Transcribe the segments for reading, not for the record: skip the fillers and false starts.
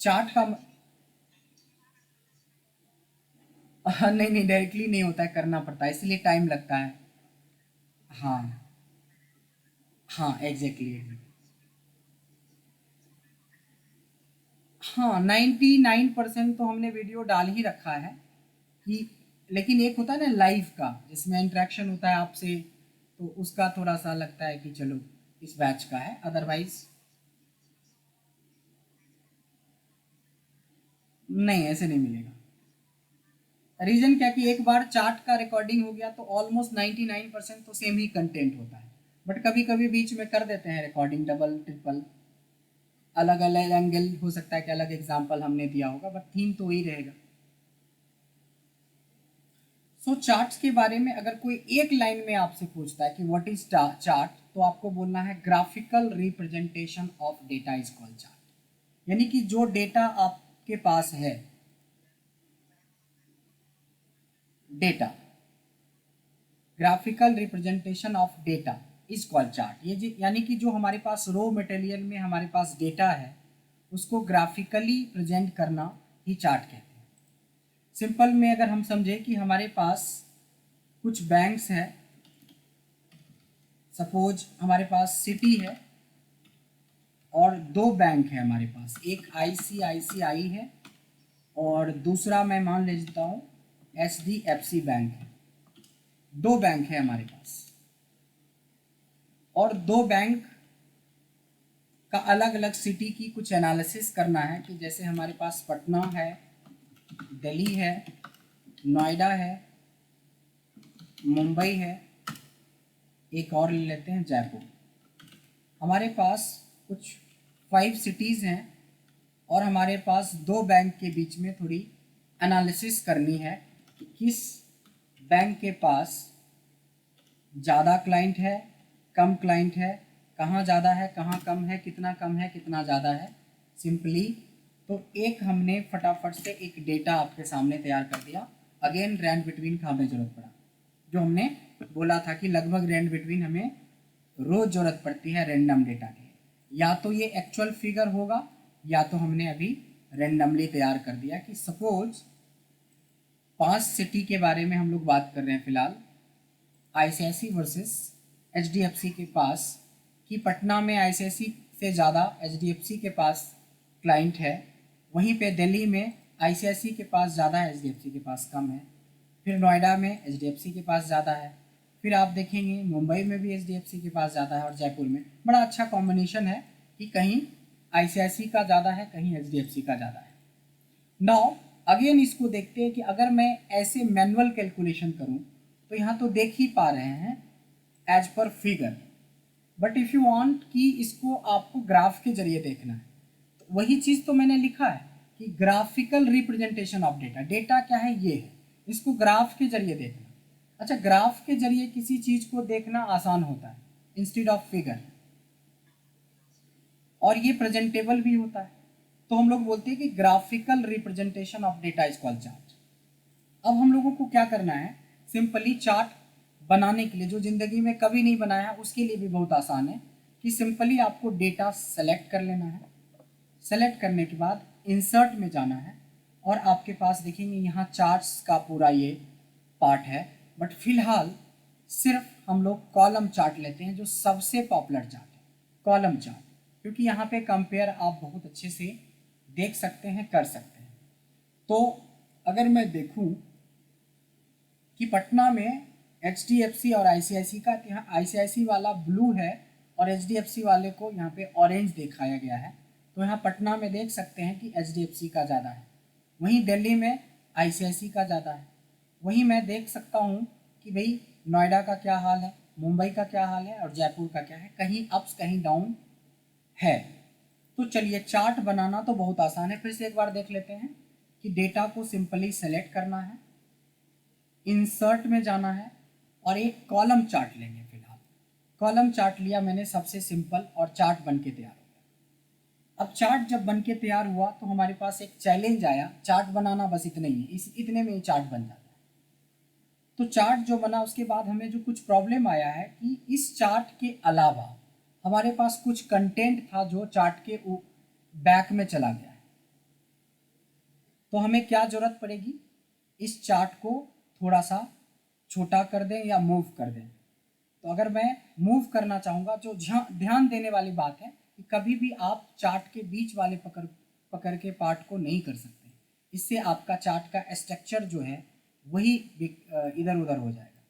Chart का नहीं नहीं, डायरेक्टली नहीं होता है, करना पड़ता है, इसलिए टाइम लगता है। हाँ हाँ, एग्जैक्टली। हाँ, 99% तो हमने वीडियो डाल ही रखा है कि, लेकिन एक होता है ना लाइव का, जिसमें इंटरेक्शन होता है आपसे, तो उसका थोड़ा सा लगता है कि चलो इस बैच का है, अदरवाइज नहीं, ऐसे नहीं मिलेगा। रीजन क्या कि एक बार चार्ट का रिकॉर्डिंग हो गया तो ऑलमोस्ट 99% तो सेम ही कंटेंट होता है, बट कभी कभी बीच में कर देते हैं रिकॉर्डिंग डबल ट्रिपल, अलग अलग एंगल हो सकता है कि अलग एग्जाम्पल हमने दिया होगा, बट थीम तो वही रहेगा। सो चार्ट्स के बारे में अगर कोई एक लाइन में आपसे पूछता है कि व्हाट इज चार्ट, तो आपको बोलना है graphical representation of data is called chart. यानी कि जो डेटा आपके पास है, data, graphical representation of data is called chart. ये यानी कि जो हमारे पास रॉ मटेरियल में हमारे पास डेटा है, उसको ग्राफिकली प्रेजेंट करना ही चार्ट कहते हैं। सिंपल में अगर हम समझे कि हमारे पास कुछ बैंक्स हैं, सपोज हमारे पास सिटी है और दो बैंक है हमारे पास, एक ICICI है और दूसरा मैं मान लेता हूँ HDFC बैंक है। दो बैंक है हमारे पास, और दो बैंक का अलग अलग सिटी की कुछ एनालिसिस करना है, कि जैसे हमारे पास पटना है, दिल्ली है, नोएडा है, मुंबई है, एक और ले लेते हैं जयपुर। हमारे पास कुछ 5 सिटीज़ हैं और हमारे पास दो बैंक के बीच में थोड़ी एनालिसिस करनी है कि किस बैंक के पास ज़्यादा क्लाइंट है, कम क्लाइंट है, कहाँ ज़्यादा है, कहाँ कम है, कितना कम है, कितना ज़्यादा है, सिंपली। तो एक हमने फटाफट से एक डेटा आपके सामने तैयार कर दिया। अगेन रैंड बिटवीन का हमें ज़रूरत पड़ा, जो हमने बोला था कि लगभग रैंड बिटवीन हमें रोज़ ज़रूरत पड़ती है रैंडम डेटा की। या तो ये एक्चुअल फिगर होगा, या तो हमने अभी रैंडमली तैयार कर दिया कि सपोज 5 सिटी के बारे में हम लोग बात कर रहे हैं फिलहाल, ICICI वर्सेस HDFC के पास, कि पटना में ICICI से ज़्यादा HDFC के पास क्लाइंट है, वहीं पे दिल्ली में ICICI के पास ज़्यादा है, HDFC के पास कम है, फिर नोएडा में HDFC के पास ज़्यादा है, फिर आप देखेंगे मुंबई में भी HDFC के पास ज़्यादा है, और जयपुर में बड़ा अच्छा कॉम्बिनेशन है कि कहीं ICICI का ज़्यादा है, कहीं HDFC का ज़्यादा है। नाउ अगेन इसको देखते हैं कि अगर मैं ऐसे मैनुअल कैलकुलेशन करूं, तो यहाँ तो देख ही पा रहे हैं एज पर figure, but if you want कि इसको आपको ग्राफ के जरिए देखना है, तो वही चीज़ तो मैंने लिखा है कि graphical representation of data. Data क्या है, ये है, इसको ग्राफ के जरिए देखना। अच्छा, ग्राफ के जरिए किसी चीज़ को देखना आसान होता है इंस्टेड ऑफ फिगर, और ये प्रेजेंटेबल भी होता है, तो हम लोग बोलते हैं कि graphical representation of data is called chart. अब हम लोगों को क्या करना है, सिंपली चार्ट बनाने के लिए, जो ज़िंदगी में कभी नहीं बनाया उसके लिए भी बहुत आसान है, कि सिंपली आपको डेटा सेलेक्ट कर लेना है। सेलेक्ट करने के बाद इंसर्ट में जाना है, और आपके पास देखेंगे यहाँ चार्ट्स का पूरा ये पार्ट है, बट फिलहाल सिर्फ हम लोग कॉलम चार्ट लेते हैं, जो सबसे पॉपुलर चार्ट है कॉलम चार्ट, क्योंकि यहाँ पे कंपेयर आप बहुत अच्छे से देख सकते हैं, कर सकते हैं। तो अगर मैं देखूं कि पटना में HDFC और ICICI का, यहाँ ICICI वाला ब्लू है और HDFC वाले को यहाँ पे ऑरेंज दिखाया गया है, तो यहाँ पटना में देख सकते हैं कि HDFC का ज़्यादा है, वहीं दिल्ली में ICICI का ज़्यादा है। वहीं मैं देख सकता हूँ कि भाई नोएडा का क्या हाल है, मुंबई का क्या हाल है, और जयपुर का क्या है, कहीं अप्स कहीं डाउन है। तो चलिए, चार्ट बनाना तो बहुत आसान है, फिर से एक बार देख लेते हैं कि डेटा को सिंपली सेलेक्ट करना है, इंसर्ट में जाना है, और एक कॉलम चार्ट लेंगे। फिलहाल कॉलम चार्ट लिया मैंने, सबसे सिंपल, और चार्ट बन के तैयार हो गया। अब चार्ट जब बन के तैयार हुआ तो हमारे पास एक चैलेंज आया, चार्ट बनाना बस इतना ही है, इतने में ही चार्ट बन जाता है। तो चार्ट जो बना उसके बाद हमें जो कुछ प्रॉब्लम आया है कि इस चार्ट के अलावा हमारे पास कुछ कंटेंट था जो चार्ट के बैक में चला गया है। तो हमें क्या ज़रूरत पड़ेगी, इस चार्ट को थोड़ा सा छोटा कर दें या मूव कर दें। तो अगर मैं मूव करना चाहूँगा, जो ध्यान देने वाली बात है कि कभी भी आप चार्ट के बीच वाले पकड़ के पार्ट को नहीं कर सकते, इससे आपका चार्ट का स्ट्रक्चर जो है वही इधर उधर हो जाएगा।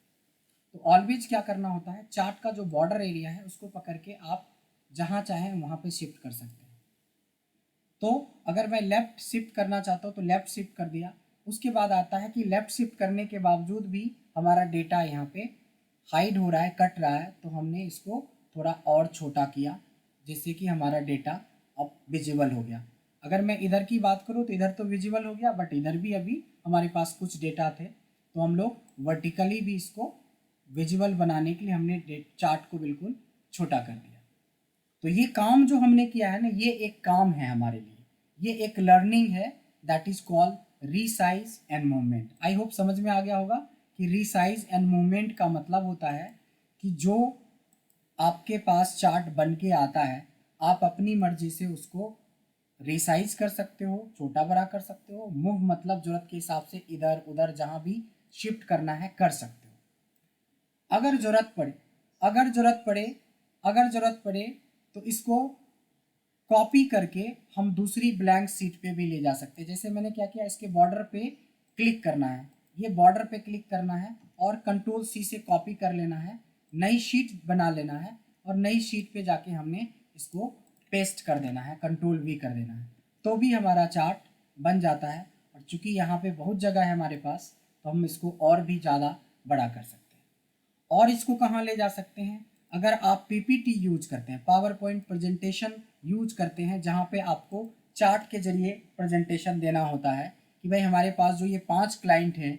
तो ऑलवेज क्या करना होता है, चार्ट का जो बॉर्डर एरिया है उसको पकड़ के आप जहाँ चाहें वहाँ पे शिफ्ट कर सकते हैं। तो अगर मैं लेफ़्ट शिफ्ट करना चाहता हूँ तो लेफ़्ट शिफ्ट कर दिया। उसके बाद आता है कि लेफ़्ट शिफ्ट करने के बावजूद भी हमारा डेटा यहाँ पे हाइड हो रहा है, कट रहा है, तो हमने इसको थोड़ा और छोटा किया जिससे कि हमारा डेटा अब विजिबल हो गया। अगर मैं इधर की बात करूँ तो इधर तो विजिबल हो गया, बट इधर भी अभी हमारे पास कुछ डेटा थे, तो हम लोग वर्टिकली भी इसको विजिबल बनाने के लिए हमने चार्ट को बिल्कुल छोटा कर दिया। तो ये काम जो हमने किया है ना, ये एक काम है हमारे लिए, ये एक लर्निंग है, that is called resize and movement. I hope समझ में आ गया होगा कि रीसाइज एंड मूवमेंट का मतलब होता है कि जो आपके पास चार्ट बन के आता है, आप अपनी मर्जी से उसको रिसाइज कर सकते हो, छोटा बड़ा कर सकते हो, मूव मतलब जरूरत के हिसाब से इधर उधर जहाँ भी शिफ्ट करना है कर सकते हो। अगर जरूरत पड़े अगर जरूरत पड़े अगर जरूरत पड़े तो इसको कॉपी करके हम दूसरी ब्लैंक सीट पे भी ले जा सकते हैं। जैसे मैंने क्या किया, इसके बॉर्डर पे क्लिक करना है, ये बॉर्डर पे क्लिक करना है और कंट्रोल सी से कॉपी कर लेना है, नई शीट बना लेना है और नई शीट पे जाके हमने इसको पेस्ट कर देना है, कंट्रोल वी कर देना है, तो भी हमारा चार्ट बन जाता है। और चूंकि यहाँ पे बहुत जगह है हमारे पास, तो हम इसको और भी ज़्यादा बड़ा कर सकते हैं। और इसको कहाँ ले जा सकते हैं, अगर आप पीपीटी यूज करते हैं, पावर पॉइंट प्रेजेंटेशन यूज करते हैं, जहाँ पे आपको चार्ट के जरिए प्रेजेंटेशन देना होता है कि भाई हमारे पास जो ये 5 क्लाइंट हैं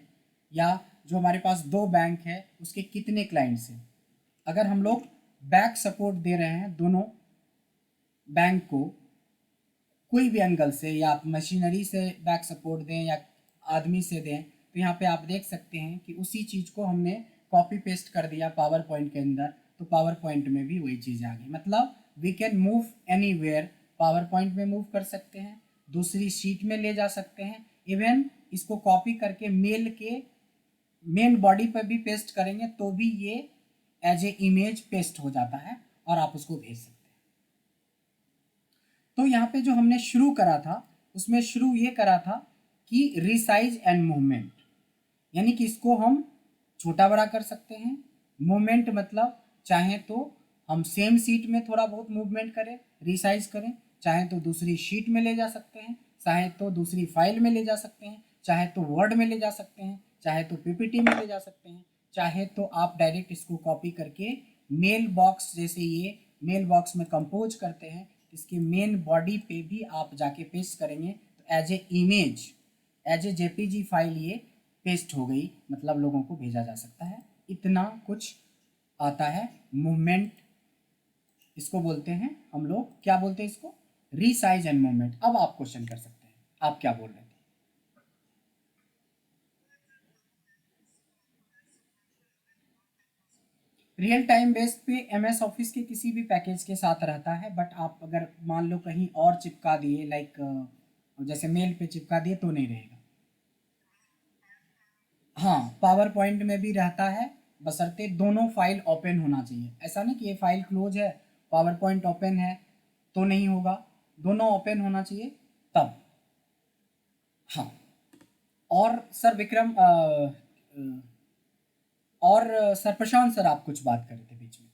या जो हमारे पास 2 बैंक है उसके कितने क्लाइंट्स हैं। अगर हम लोग बैक सपोर्ट दे रहे हैं दोनों बैंक को कोई भी एंगल से, या आप मशीनरी से बैक सपोर्ट दें या आदमी से दें, तो यहाँ पे आप देख सकते हैं कि उसी चीज़ को हमने कॉपी पेस्ट कर दिया पावर पॉइंट के अंदर, तो पावर पॉइंट में भी वही चीज़ आ गई। मतलब we can move anywhere, PowerPoint में मूव कर सकते हैं, दूसरी शीट में ले जा सकते हैं, इवन इसको कॉपी करके मेल के मेन बॉडी पर भी पेस्ट करेंगे तो भी ये एज ए इमेज पेस्ट हो जाता है और आप उसको भेज सकते हैं। तो यहाँ पे जो हमने शुरू करा था उसमें शुरू ये करा था कि रिसाइज एंड मूवमेंट, यानी कि इसको हम छोटा बड़ा कर सकते हैं। मूवमेंट मतलब चाहे तो हम सेम सीट में थोड़ा बहुत मूवमेंट करें, रिसाइज करें, चाहे तो दूसरी शीट में ले जा सकते हैं, चाहे तो दूसरी फाइल में ले जा सकते हैं, चाहे तो वर्ड में ले जा सकते हैं, चाहे तो पीपीटी में ले जा सकते हैं, चाहे तो आप डायरेक्ट इसको कॉपी करके मेल बॉक्स, जैसे ये मेल बॉक्स में कंपोज करते हैं, इसके मेन बॉडी पे भी आप जाके पेस्ट करेंगे तो as a image, as a JPG file ये पेस्ट हो गई, मतलब लोगों को भेजा जा सकता है। इतना कुछ आता है मूवमेंट, इसको बोलते हैं हम लोग, क्या बोलते हैं इसको, रीसाइज एंड मूवमेंट। अब आप क्वेश्चन कर सकते हैं, आप क्या बोल रहे थे। रियल टाइम बेस्ड पे एमएस ऑफिस के किसी भी पैकेज के साथ रहता है, बट आप अगर मान लो कहीं और चिपका दिए, लाइक जैसे मेल पे चिपका दिए, तो नहीं रहेगा। हाँ, पावर पॉइंट में भी रहता है, बशर्ते दोनों फाइल ओपन होना चाहिए। ऐसा नहीं कि ये फाइल क्लोज है, पावर पॉइंट ओपन है तो नहीं होगा, दोनों ओपन होना चाहिए तब। हाँ, और सर विक्रम और सर प्रशांत सर, आप कुछ बात कर रहे थे बीच में।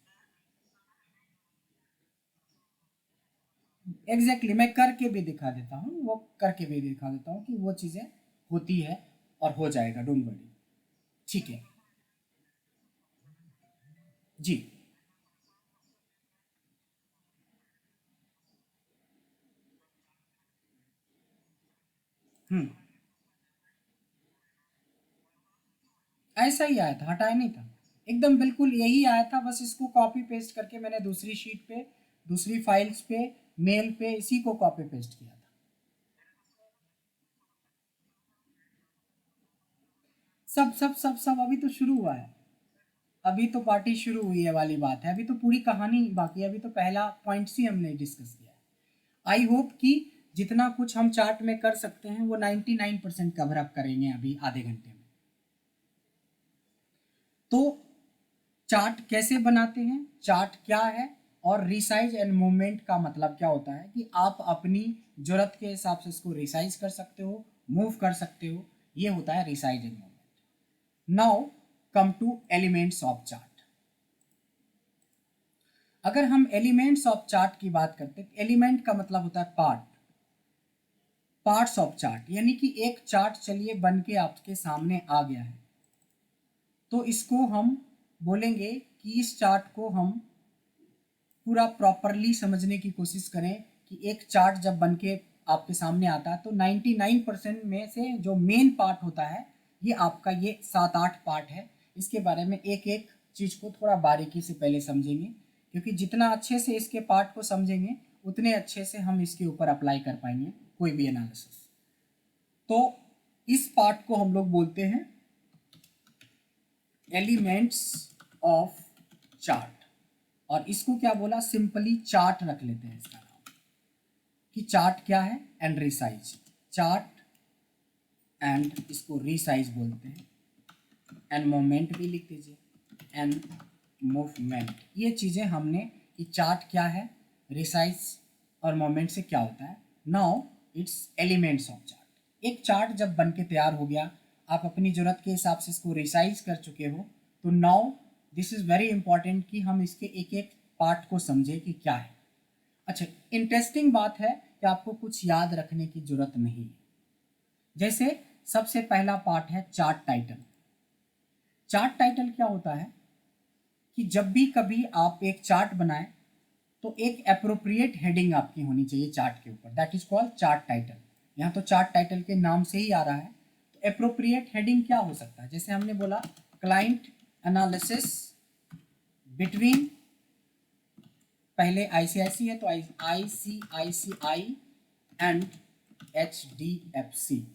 एग्जैक्टली, मैं करके भी दिखा देता हूँ, वो करके भी दिखा देता हूँ कि वो चीज़ें होती है और हो जाएगा, डोंट वरी। ठीक है जी। हम्म, ऐसा ही आया था, हटाया नहीं था, एकदम बिल्कुल यही आया था, बस इसको कॉपी पेस्ट करके मैंने दूसरी शीट पे, दूसरी फाइल्स पे, मेल पे इसी को कॉपी पेस्ट किया था। सब सब सब सब अभी तो शुरू हुआ है, अभी तो पार्टी शुरू हुई है वाली बात है, अभी तो पूरी कहानी बाकी है, अभी तो पहला पॉइंट्स ही हमने डिस्कस किया है। आई होप कि जितना कुछ हम चार्ट में कर सकते हैं वो 99% कवर अप करेंगे अभी आधे घंटे में। तो चार्ट कैसे बनाते हैं, चार्ट क्या है, और रिसाइज एंड मूवमेंट का मतलब क्या होता है कि आप अपनी जरूरत के हिसाब से इसको रिसाइज कर सकते हो, मूव कर सकते हो, ये होता है resize and movement. Now come two elements of chart. अगर हम एलिमेंट्स ऑफ चार्ट की बात करते हैं, एलिमेंट का मतलब होता है पार्ट, पार्ट्स ऑफ चार्ट, यानी कि एक चार्ट चलिए बन के आपके सामने आ गया है, तो इसको हम बोलेंगे कि इस चार्ट को हम पूरा प्रॉपरली समझने की कोशिश करें कि एक चार्ट जब बन के आपके सामने आता है तो 99% में से जो मेन पार्ट होता है ये आपका ये 7-8 पार्ट है। इसके बारे में एक एक चीज़ को थोड़ा बारीकी से पहले समझेंगे, क्योंकि जितना अच्छे से इसके पार्ट को समझेंगे उतने अच्छे से हम इसके ऊपर अप्लाई कर पाएंगे कोई भी एनालिसिस। तो इस पार्ट को हम लोग बोलते हैं एलिमेंट्स ऑफ चार्ट, और इसको क्या बोला, सिंपली चार्ट रख लेते हैं इसका नाम, कि चार्ट क्या है एंड रिसाइज, चार्ट एंड इसको रिसाइज बोलते हैं, एंड मूवमेंट भी लिख दीजिए, एंड मूवमेंट। ये चीज़ें हमने कि चार्ट क्या है, रिसाइज और मूवमेंट से क्या होता है। Now it's elements of chart. एक चार्ट जब बन के तैयार हो गया, आप अपनी ज़रूरत के हिसाब से इसको रिसाइज कर चुके हो, तो now this is very important कि हम इसके एक एक पार्ट को समझें कि क्या है। अच्छा, इंटरेस्टिंग बात है कि आपको कुछ याद रखने की ज़रूरत नहीं है। जैसे सबसे पहला पार्ट है चार्ट टाइटल। चार्ट टाइटल क्या होता है कि जब भी कभी आप एक चार्ट बनाएं तो एक एप्रोप्रिएट हेडिंग आपकी होनी चाहिए चार्ट के ऊपर, that is called chart title. यहाँ तो चार्ट टाइटल के नाम से ही आ रहा है। तो एप्रोप्रिएट हेडिंग क्या हो सकता है, जैसे हमने बोला क्लाइंट एनालिसिस बिटवीन, पहले आईसीआईसी है तो आईसीआईसीआई एंड एचडीएफसी,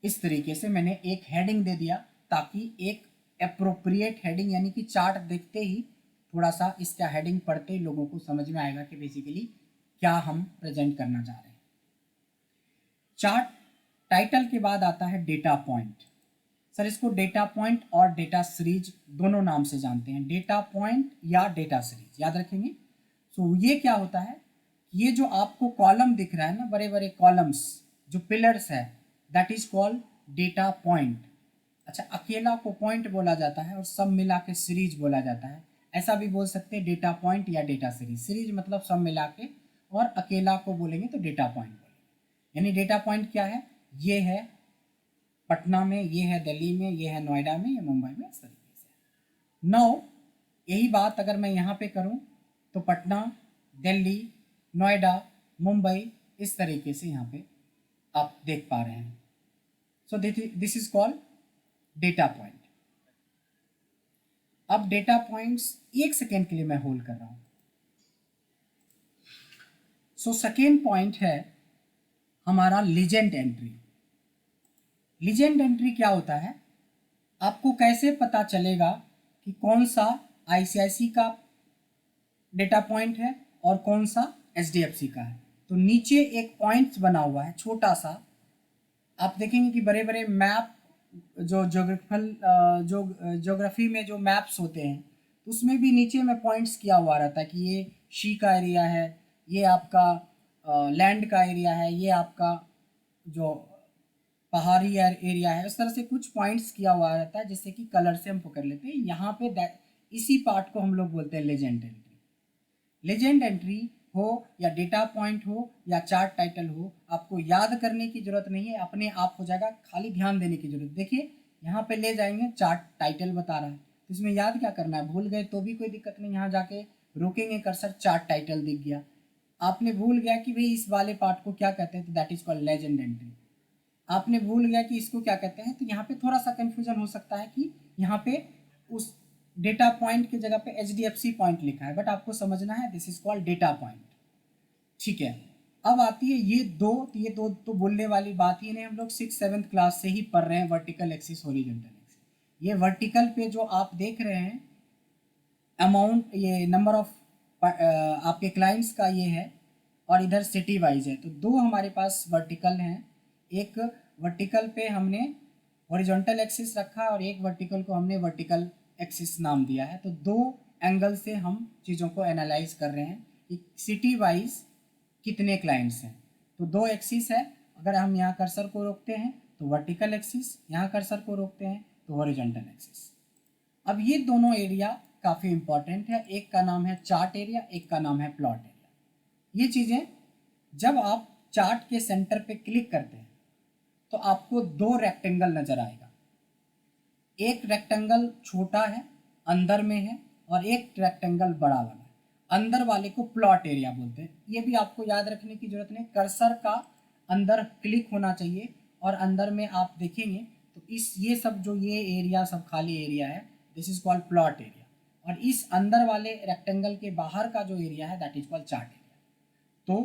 इस तरीके से मैंने एक हेडिंग दे दिया ताकि एक एप्रोप्रिएट हेडिंग, यानी कि चार्ट देखते ही थोड़ा सा इसका हेडिंग पढ़ते ही लोगों को समझ में आएगा कि बेसिकली क्या हम प्रेजेंट करना चाह रहे हैं। चार्ट टाइटल के बाद आता है डेटा पॉइंट। सर इसको डेटा पॉइंट और डेटा सीरीज दोनों नाम से जानते हैं, डेटा पॉइंट या डेटा सीरीज, याद रखेंगे। सो ये क्या होता है, ये जो आपको कॉलम दिख रहा है ना, बड़े बड़े कॉलम्स जो पिलर्स है, that is called data point. अच्छा, अकेला को पॉइंट बोला जाता है और सब मिला के सीरीज बोला जाता है। ऐसा भी बोल सकते हैं डेटा पॉइंट या डेटा सीरीज। सीरीज मतलब सब मिला के, और अकेला को बोलेंगे तो डेटा पॉइंट बोलेंगे। यानी डेटा पॉइंट क्या है, ये है पटना में, ये है दिल्ली में, ये है नोएडा में, ये मुंबई में, इस तरीके से। नौ यही बात अगर मैं यहाँ पे करूँ तो पटना, दिल्ली, नोएडा, मुंबई, इस तरीके से यहाँ पे आप देख पा रहे हैं। So this is called data point. अब डेटा पॉइंट्स एक सेकेंड के लिए मैं होल्ड कर रहा हूं। सो सेकेंड पॉइंट है हमारा लीजेंड एंट्री। लीजेंड एंट्री क्या होता है, आपको कैसे पता चलेगा कि कौन सा आईसीआईसी का डेटा पॉइंट है और कौन सा एचडीएफसी का है। तो नीचे एक पॉइंट्स बना हुआ है छोटा सा, आप देखेंगे कि बड़े बड़े मैप जो ज्योग्राफी में जो मैप्स होते हैं उसमें भी नीचे में पॉइंट्स किया हुआ रहता है कि ये शी का एरिया है, ये आपका लैंड का एरिया है, ये आपका जो पहाड़ी एरिया है। इस तरह से कुछ पॉइंट्स किया हुआ रहता है जिससे कि कलर से हम पकड़ लेते हैं। यहाँ पे इसी पार्ट को हम लोग बोलते हैं लेजेंड एंट्री। लेजेंड एंट्री हो या डेटा पॉइंट हो या चार्ट टाइटल हो, आपको याद करने की जरूरत नहीं है, अपने आप हो जाएगा, खाली ध्यान देने की जरूरत। देखिए यहाँ पे ले जाएंगे, चार्ट टाइटल बता रहा है तो इसमें याद क्या करना है, भूल गए तो भी कोई दिक्कत नहीं, यहाँ जाके रोकेंगे कर्सर, चार्ट टाइटल दिख गया। आपने भूल गया कि भाई इस वाले पार्ट को क्या कहते हैं, तो that is called legend entry. आपने भूल गया कि इसको क्या कहते हैं, तो यहाँ पे थोड़ा सा कंफ्यूजन हो सकता है कि यहाँ पे उस डेटा पॉइंट की जगह पे एचडीएफसी पॉइंट लिखा है, बट आपको समझना है this is called data point. ठीक है, अब आती है ये दो तो बोलने वाली बात ही नहीं, हम लोग 6-7 क्लास से ही पढ़ रहे हैं वर्टिकल एक्सिस, हॉरिजॉन्टल एक्सिस। ये वर्टिकल पे जो आप देख रहे हैं अमाउंट, ये नंबर ऑफ आपके क्लाइंट्स का ये है, और इधर सिटी वाइज है। तो दो हमारे पास वर्टिकल हैं, एक वर्टिकल पे हमने हॉरिजॉन्टल एक्सिस रखा और एक वर्टिकल को हमने वर्टिकल एक्सिस नाम दिया है। तो दो एंगल से हम चीज़ों को एनालाइज कर रहे हैं कि सिटी वाइज कितने क्लाइंट्स हैं। तो दो एक्सिस है, अगर हम यहाँ कर्सर को रोकते हैं तो वर्टिकल एक्सिस, यहाँ कर्सर को रोकते हैं तो हॉरिजॉन्टल एक्सिस। अब ये दोनों एरिया काफ़ी इंपॉर्टेंट है, एक का नाम है चार्ट एरिया, एक का नाम है प्लॉट एरिया। ये चीज़ें जब आप चार्ट के सेंटर पे क्लिक करते हैं तो आपको दो रेक्टेंगल नज़र आएगा, एक रेक्टेंगल छोटा है अंदर में है और एक रेक्टेंगल बड़ा वाला है। अंदर वाले को प्लॉट एरिया बोलते हैं। ये भी आपको याद रखने की जरूरत नहीं, कर्सर का अंदर क्लिक होना चाहिए और अंदर में आप देखेंगे तो इस ये सब जो ये एरिया सब खाली एरिया है, this is called plot area. और इस अंदर वाले रेक्टेंगल के बाहर का जो एरिया है that is called chart area. तो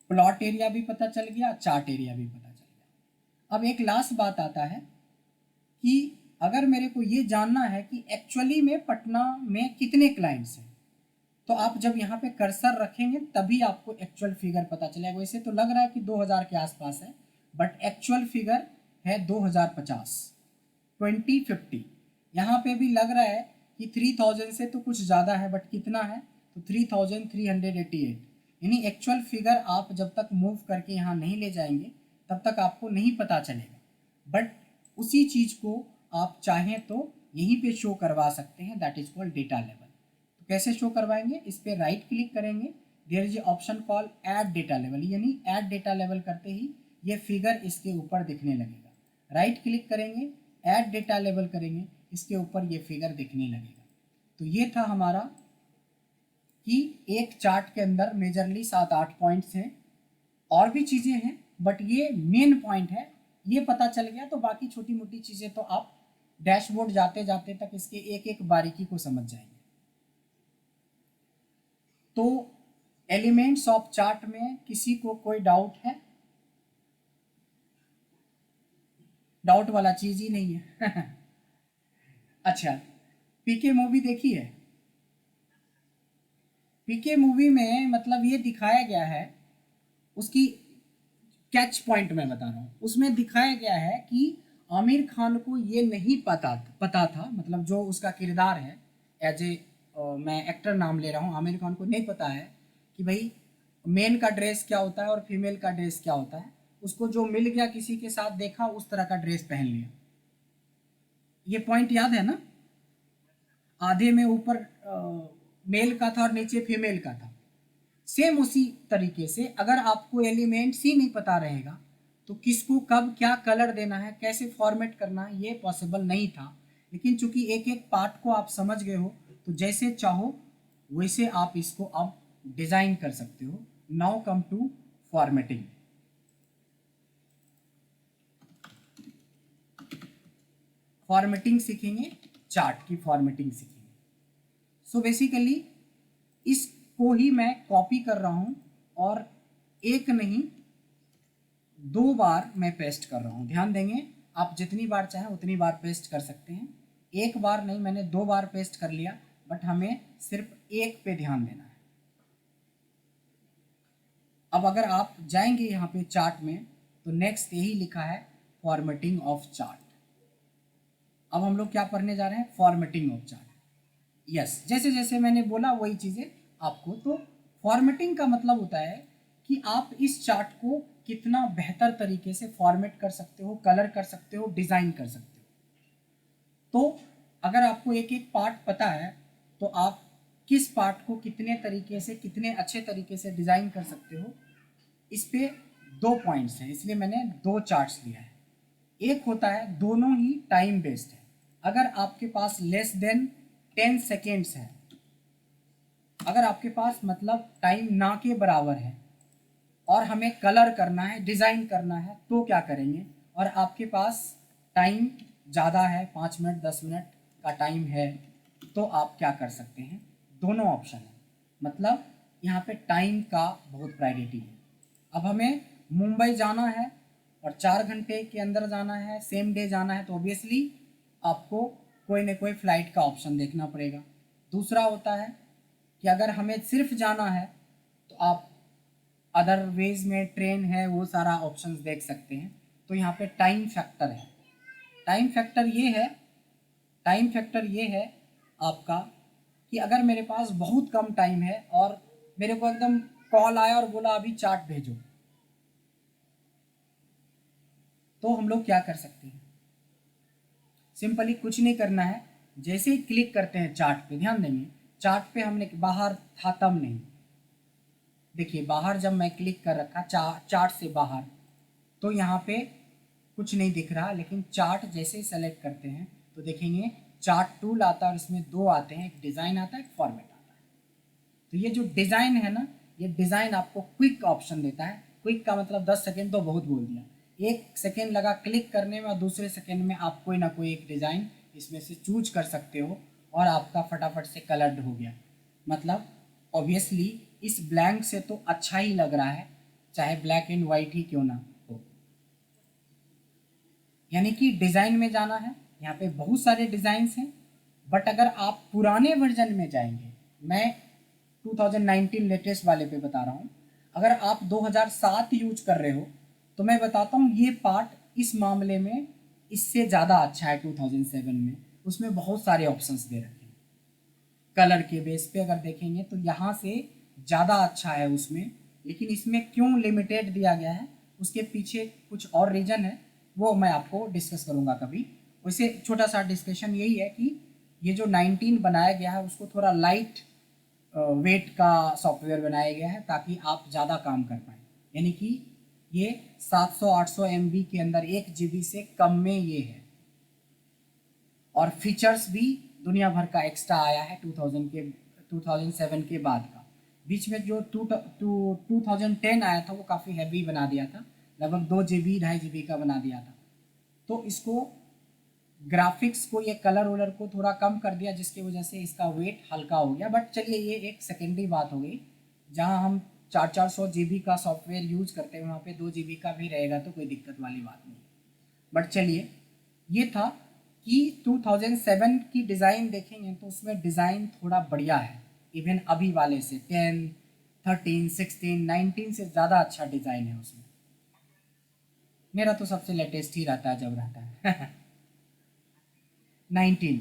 प्लॉट एरिया भी पता चल गया, चार्ट एरिया भी पता चल गया। अब एक लास्ट बात आता है कि अगर मेरे को ये जानना है कि एक्चुअली में पटना में कितने क्लाइंट्स हैं, तो आप जब यहाँ पे कर्सर रखेंगे तभी आपको एक्चुअल फिगर पता चलेगा। वैसे तो लग रहा है कि 2000 के आसपास है, बट एक्चुअल फिगर है 2050, 2050। यहाँ पे भी लग रहा है कि 3000 से तो कुछ ज़्यादा है, बट कितना है तो 3388। यानी एक्चुअल फिगर आप जब तक मूव करके यहाँ नहीं ले जाएंगे तब तक आपको नहीं पता चलेगा। बट उसी चीज़ को आप चाहें तो यहीं पे शो करवा सकते हैं, that is called data level. तो कैसे शो करवाएंगे, इस पर राइट क्लिक करेंगे, there is option call add data level, यानी ऐड डेटा लेवल करते ही ये फिगर इसके ऊपर दिखने लगेगा। राइट क्लिक करेंगे, ऐड डेटा लेवल करेंगे, इसके ऊपर ये फिगर दिखने लगेगा। तो ये था हमारा कि एक चार्ट के अंदर मेजरली 7-8 पॉइंट्स हैं, और भी चीज़ें हैं बट ये मेन पॉइंट है। ये पता चल गया तो बाकी छोटी मोटी चीज़ें तो आप डैशबोर्ड जाते जाते तक इसके एक एक बारीकी को समझ जाएंगे। तो एलिमेंट्स ऑफ चार्ट में किसी को कोई डाउट है? डाउट वाला चीज ही नहीं है। अच्छा, पीके मूवी देखी है? पीके मूवी में मतलब ये दिखाया गया है, उसकी कैच पॉइंट मैं बता रहा हूँ, उसमें दिखाया गया है कि आमिर खान को ये नहीं पता था, मतलब जो उसका किरदार है एज ए, मैं एक्टर नाम ले रहा हूँ, आमिर खान को नहीं पता है कि भाई मेन का ड्रेस क्या होता है और फीमेल का ड्रेस क्या होता है। उसको जो मिल गया, किसी के साथ देखा, उस तरह का ड्रेस पहन लिया। ये पॉइंट याद है ना? आधे में ऊपर मेल का था और नीचे फीमेल का था। सेम उसी तरीके से अगर आपको एलिमेंट्स ही नहीं पता रहेगा तो किसको कब क्या कलर देना है, कैसे फॉर्मेट करना है, ये पॉसिबल नहीं था। लेकिन चूंकि एक एक पार्ट को आप समझ गए हो तो जैसे चाहो वैसे आप इसको अब डिज़ाइन कर सकते हो। Now come to formatting. Formatting सीखेंगे, चार्ट की फॉर्मेटिंग सीखेंगे। सो बेसिकली इसको ही मैं कॉपी कर रहा हूँ और एक नहीं 2 बार मैं पेस्ट कर रहा हूँ। ध्यान देंगे, आप जितनी बार चाहें उतनी बार पेस्ट कर सकते हैं। एक बार नहीं, मैंने 2 बार पेस्ट कर लिया, बट हमें सिर्फ एक पे ध्यान देना है। अब अगर आप जाएंगे यहाँ पे चार्ट में तो नेक्स्ट यही लिखा है फॉर्मेटिंग ऑफ चार्ट। अब हम लोग क्या पढ़ने जा रहे हैं? Formatting of chart. यस, जैसे जैसे मैंने बोला वही चीज़ें आपको। तो फॉर्मेटिंग का मतलब होता है कि आप इस चार्ट को कितना बेहतर तरीके से फॉर्मेट कर सकते हो, कलर कर सकते हो, डिज़ाइन कर सकते हो। तो अगर आपको एक एक पार्ट पता है तो आप किस पार्ट को कितने तरीके से, कितने अच्छे तरीके से डिज़ाइन कर सकते हो, इस पे 2 पॉइंट्स हैं, इसलिए मैंने 2 चार्ट्स लिया है। एक होता है, दोनों ही टाइम बेस्ड है। अगर आपके पास लेस देन 10 सेकेंड्स है, अगर आपके पास मतलब टाइम ना के बराबर है और हमें कलर करना है, डिज़ाइन करना है, तो क्या करेंगे? और आपके पास टाइम ज़्यादा है, 5 मिनट 10 मिनट का टाइम है, तो आप क्या कर सकते हैं? दोनों ऑप्शन है। मतलब यहाँ पे टाइम का बहुत प्रायोरिटी है। अब हमें मुंबई जाना है और 4 घंटे के अंदर जाना है, सेम डे जाना है, तो ऑब्वियसली आपको कोई ना कोई फ़्लाइट का ऑप्शन देखना पड़ेगा। दूसरा होता है कि अगर हमें सिर्फ जाना है तो आप अदरवाइज में ट्रेन है, वो सारा ऑप्शंस देख सकते हैं। तो यहाँ पे टाइम फैक्टर है। टाइम फैक्टर ये है, टाइम फैक्टर ये है आपका कि अगर मेरे पास बहुत कम टाइम है और मेरे को एकदम कॉल आया और बोला अभी चार्ट भेजो, तो हम लोग क्या कर सकते हैं? सिंपली कुछ नहीं करना है, जैसे ही क्लिक करते हैं चार्ट पे, ध्यान देंगे चार्ट पे हमने बाहर था तब नहीं, देखिए बाहर जब मैं क्लिक कर रखा चार्ट से बाहर, तो यहाँ पे कुछ नहीं दिख रहा, लेकिन चार्ट जैसे ही सेलेक्ट करते हैं तो देखेंगे चार्ट टूल आता है और इसमें दो आते हैं, एक डिज़ाइन आता है, एक फॉर्मेट आता है। तो ये जो डिज़ाइन है ना, ये डिज़ाइन आपको क्विक ऑप्शन देता है। क्विक का मतलब 10 सेकेंड तो बहुत बोल दिया, 1 सेकेंड लगा क्लिक करने में और दूसरे सेकेंड में आप कोई ना कोई एक डिज़ाइन इसमें से चूज कर सकते हो और आपका फटाफट से कलर्ड हो गया। मतलब ऑब्वियसली इस ब्लैंक से तो अच्छा ही लग रहा है, चाहे ब्लैक एंड वाइट ही क्यों ना हो। यानी कि डिज़ाइन में जाना है, यहाँ पे बहुत सारे डिज़ाइंस हैं, बट अगर आप पुराने वर्जन में जाएंगे, मैं 2019 लेटेस्ट वाले पे बता रहा हूँ, अगर आप 2007 यूज कर रहे हो तो मैं बताता हूँ ये पार्ट इस मामले में इससे ज़्यादा अच्छा है। 2007 में उसमें बहुत सारे ऑप्शंस दे रखे हैं, कलर के बेस पे अगर देखेंगे तो यहाँ से ज़्यादा अच्छा है उसमें, लेकिन इसमें क्यों लिमिटेड दिया गया है उसके पीछे कुछ और रीज़न है, वो मैं आपको डिस्कस करूँगा कभी। वैसे छोटा सा डिस्कशन यही है कि ये जो 19 बनाया गया है उसको थोड़ा लाइट वेट का सॉफ्टवेयर बनाया गया है ताकि आप ज़्यादा काम कर पाएँ। यानी कि ये 700-800 MB के अंदर 1 GB से कम में ये है, और फीचर्स भी दुनिया भर का एक्स्ट्रा आया है 2007 के बाद का। बीच में जो 2010 आया था वो काफ़ी हैवी बना दिया था, लगभग 2 GB 2.5 GB का बना दिया था। तो इसको ग्राफिक्स को, ये कलर वलर को थोड़ा कम कर दिया, जिसकी वजह से इसका वेट हल्का हो गया। बट चलिए ये एक सेकेंडरी बात हो गई, जहां हम 400 GB का सॉफ्टवेयर यूज करते हैं वहाँ पे 2 GB का भी रहेगा तो कोई दिक्कत वाली बात नहीं। बट चलिए ये था कि 2007 की डिज़ाइन देखेंगे तो उसमें डिज़ाइन थोड़ा बढ़िया है, इवन अभी वाले से 10, 13, 16, 19 से ज़्यादा अच्छा डिज़ाइन है उसमें। मेरा तो सबसे लेटेस्ट ही रहता है जब रहता है 19,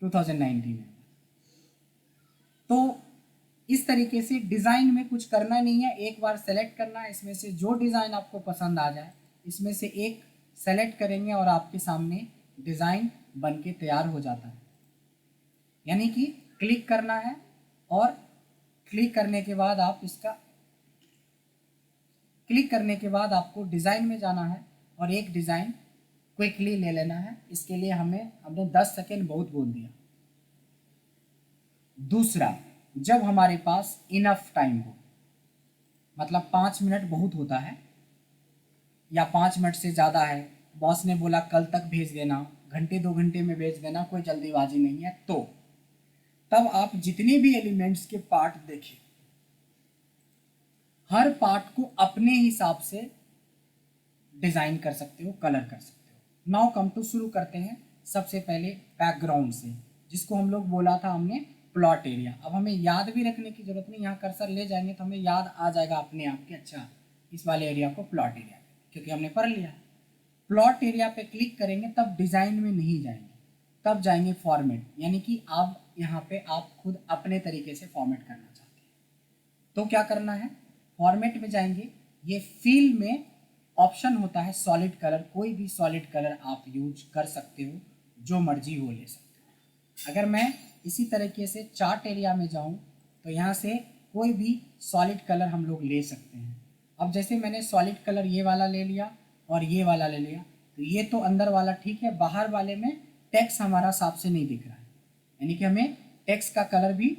2019 है। तो इस तरीके से डिज़ाइन में कुछ करना नहीं है, एक बार सेलेक्ट करना है, इसमें से जो डिज़ाइन आपको पसंद आ जाए इसमें से एक सेलेक्ट करेंगे और आपके सामने डिज़ाइन बन के तैयार हो जाता है। यानी कि क्लिक करना है और क्लिक करने के बाद आप क्लिक करने के बाद आपको डिज़ाइन में जाना है और एक डिज़ाइन क्विकली ले लेना है। इसके लिए हमने 10 सेकेंड बहुत बोल दिया। दूसरा, जब हमारे पास इनफ टाइम हो, मतलब 5 मिनट बहुत होता है या 5 मिनट से ज़्यादा है, बॉस ने बोला कल तक भेज देना, घंटे 2 घंटे में भेज देना, कोई जल्दीबाजी नहीं है, तो तब आप जितने भी एलिमेंट्स के पार्ट देखें, हर पार्ट को अपने हिसाब से डिज़ाइन कर सकते हो, कलर कर सकते हो। नाउ कम टू, शुरू करते हैं सबसे पहले बैकग्राउंड से, जिसको हम लोग बोला था हमने प्लॉट एरिया। अब हमें याद भी रखने की जरूरत नहीं, यहाँ कर्सर ले जाएंगे तो हमें याद आ जाएगा अपने आप कि अच्छा इस वाले एरिया को प्लॉट एरिया, क्योंकि हमने पढ़ लिया। प्लॉट एरिया पे क्लिक करेंगे तब डिज़ाइन में नहीं जाएंगे, तब जाएंगे फॉर्मेट, यानी कि आप यहाँ पे आप खुद अपने तरीके से फॉर्मेट करना चाहते हैं तो क्या करना है, फॉर्मेट में जाएंगे। ये फील में ऑप्शन होता है सॉलिड कलर, कोई भी सॉलिड कलर आप यूज कर सकते हो, जो मर्जी हो ले सकते हो। अगर मैं इसी तरीके से चार्ट एरिया में जाऊं तो यहाँ से कोई भी सॉलिड कलर हम लोग ले सकते हैं। अब जैसे मैंने सॉलिड कलर ये वाला ले लिया और ये वाला ले लिया, तो ये तो अंदर वाला ठीक है, बाहर वाले में टेक्स्ट हमारा साफ से नहीं दिख रहा है, यानी कि हमें टेक्स्ट का कलर भी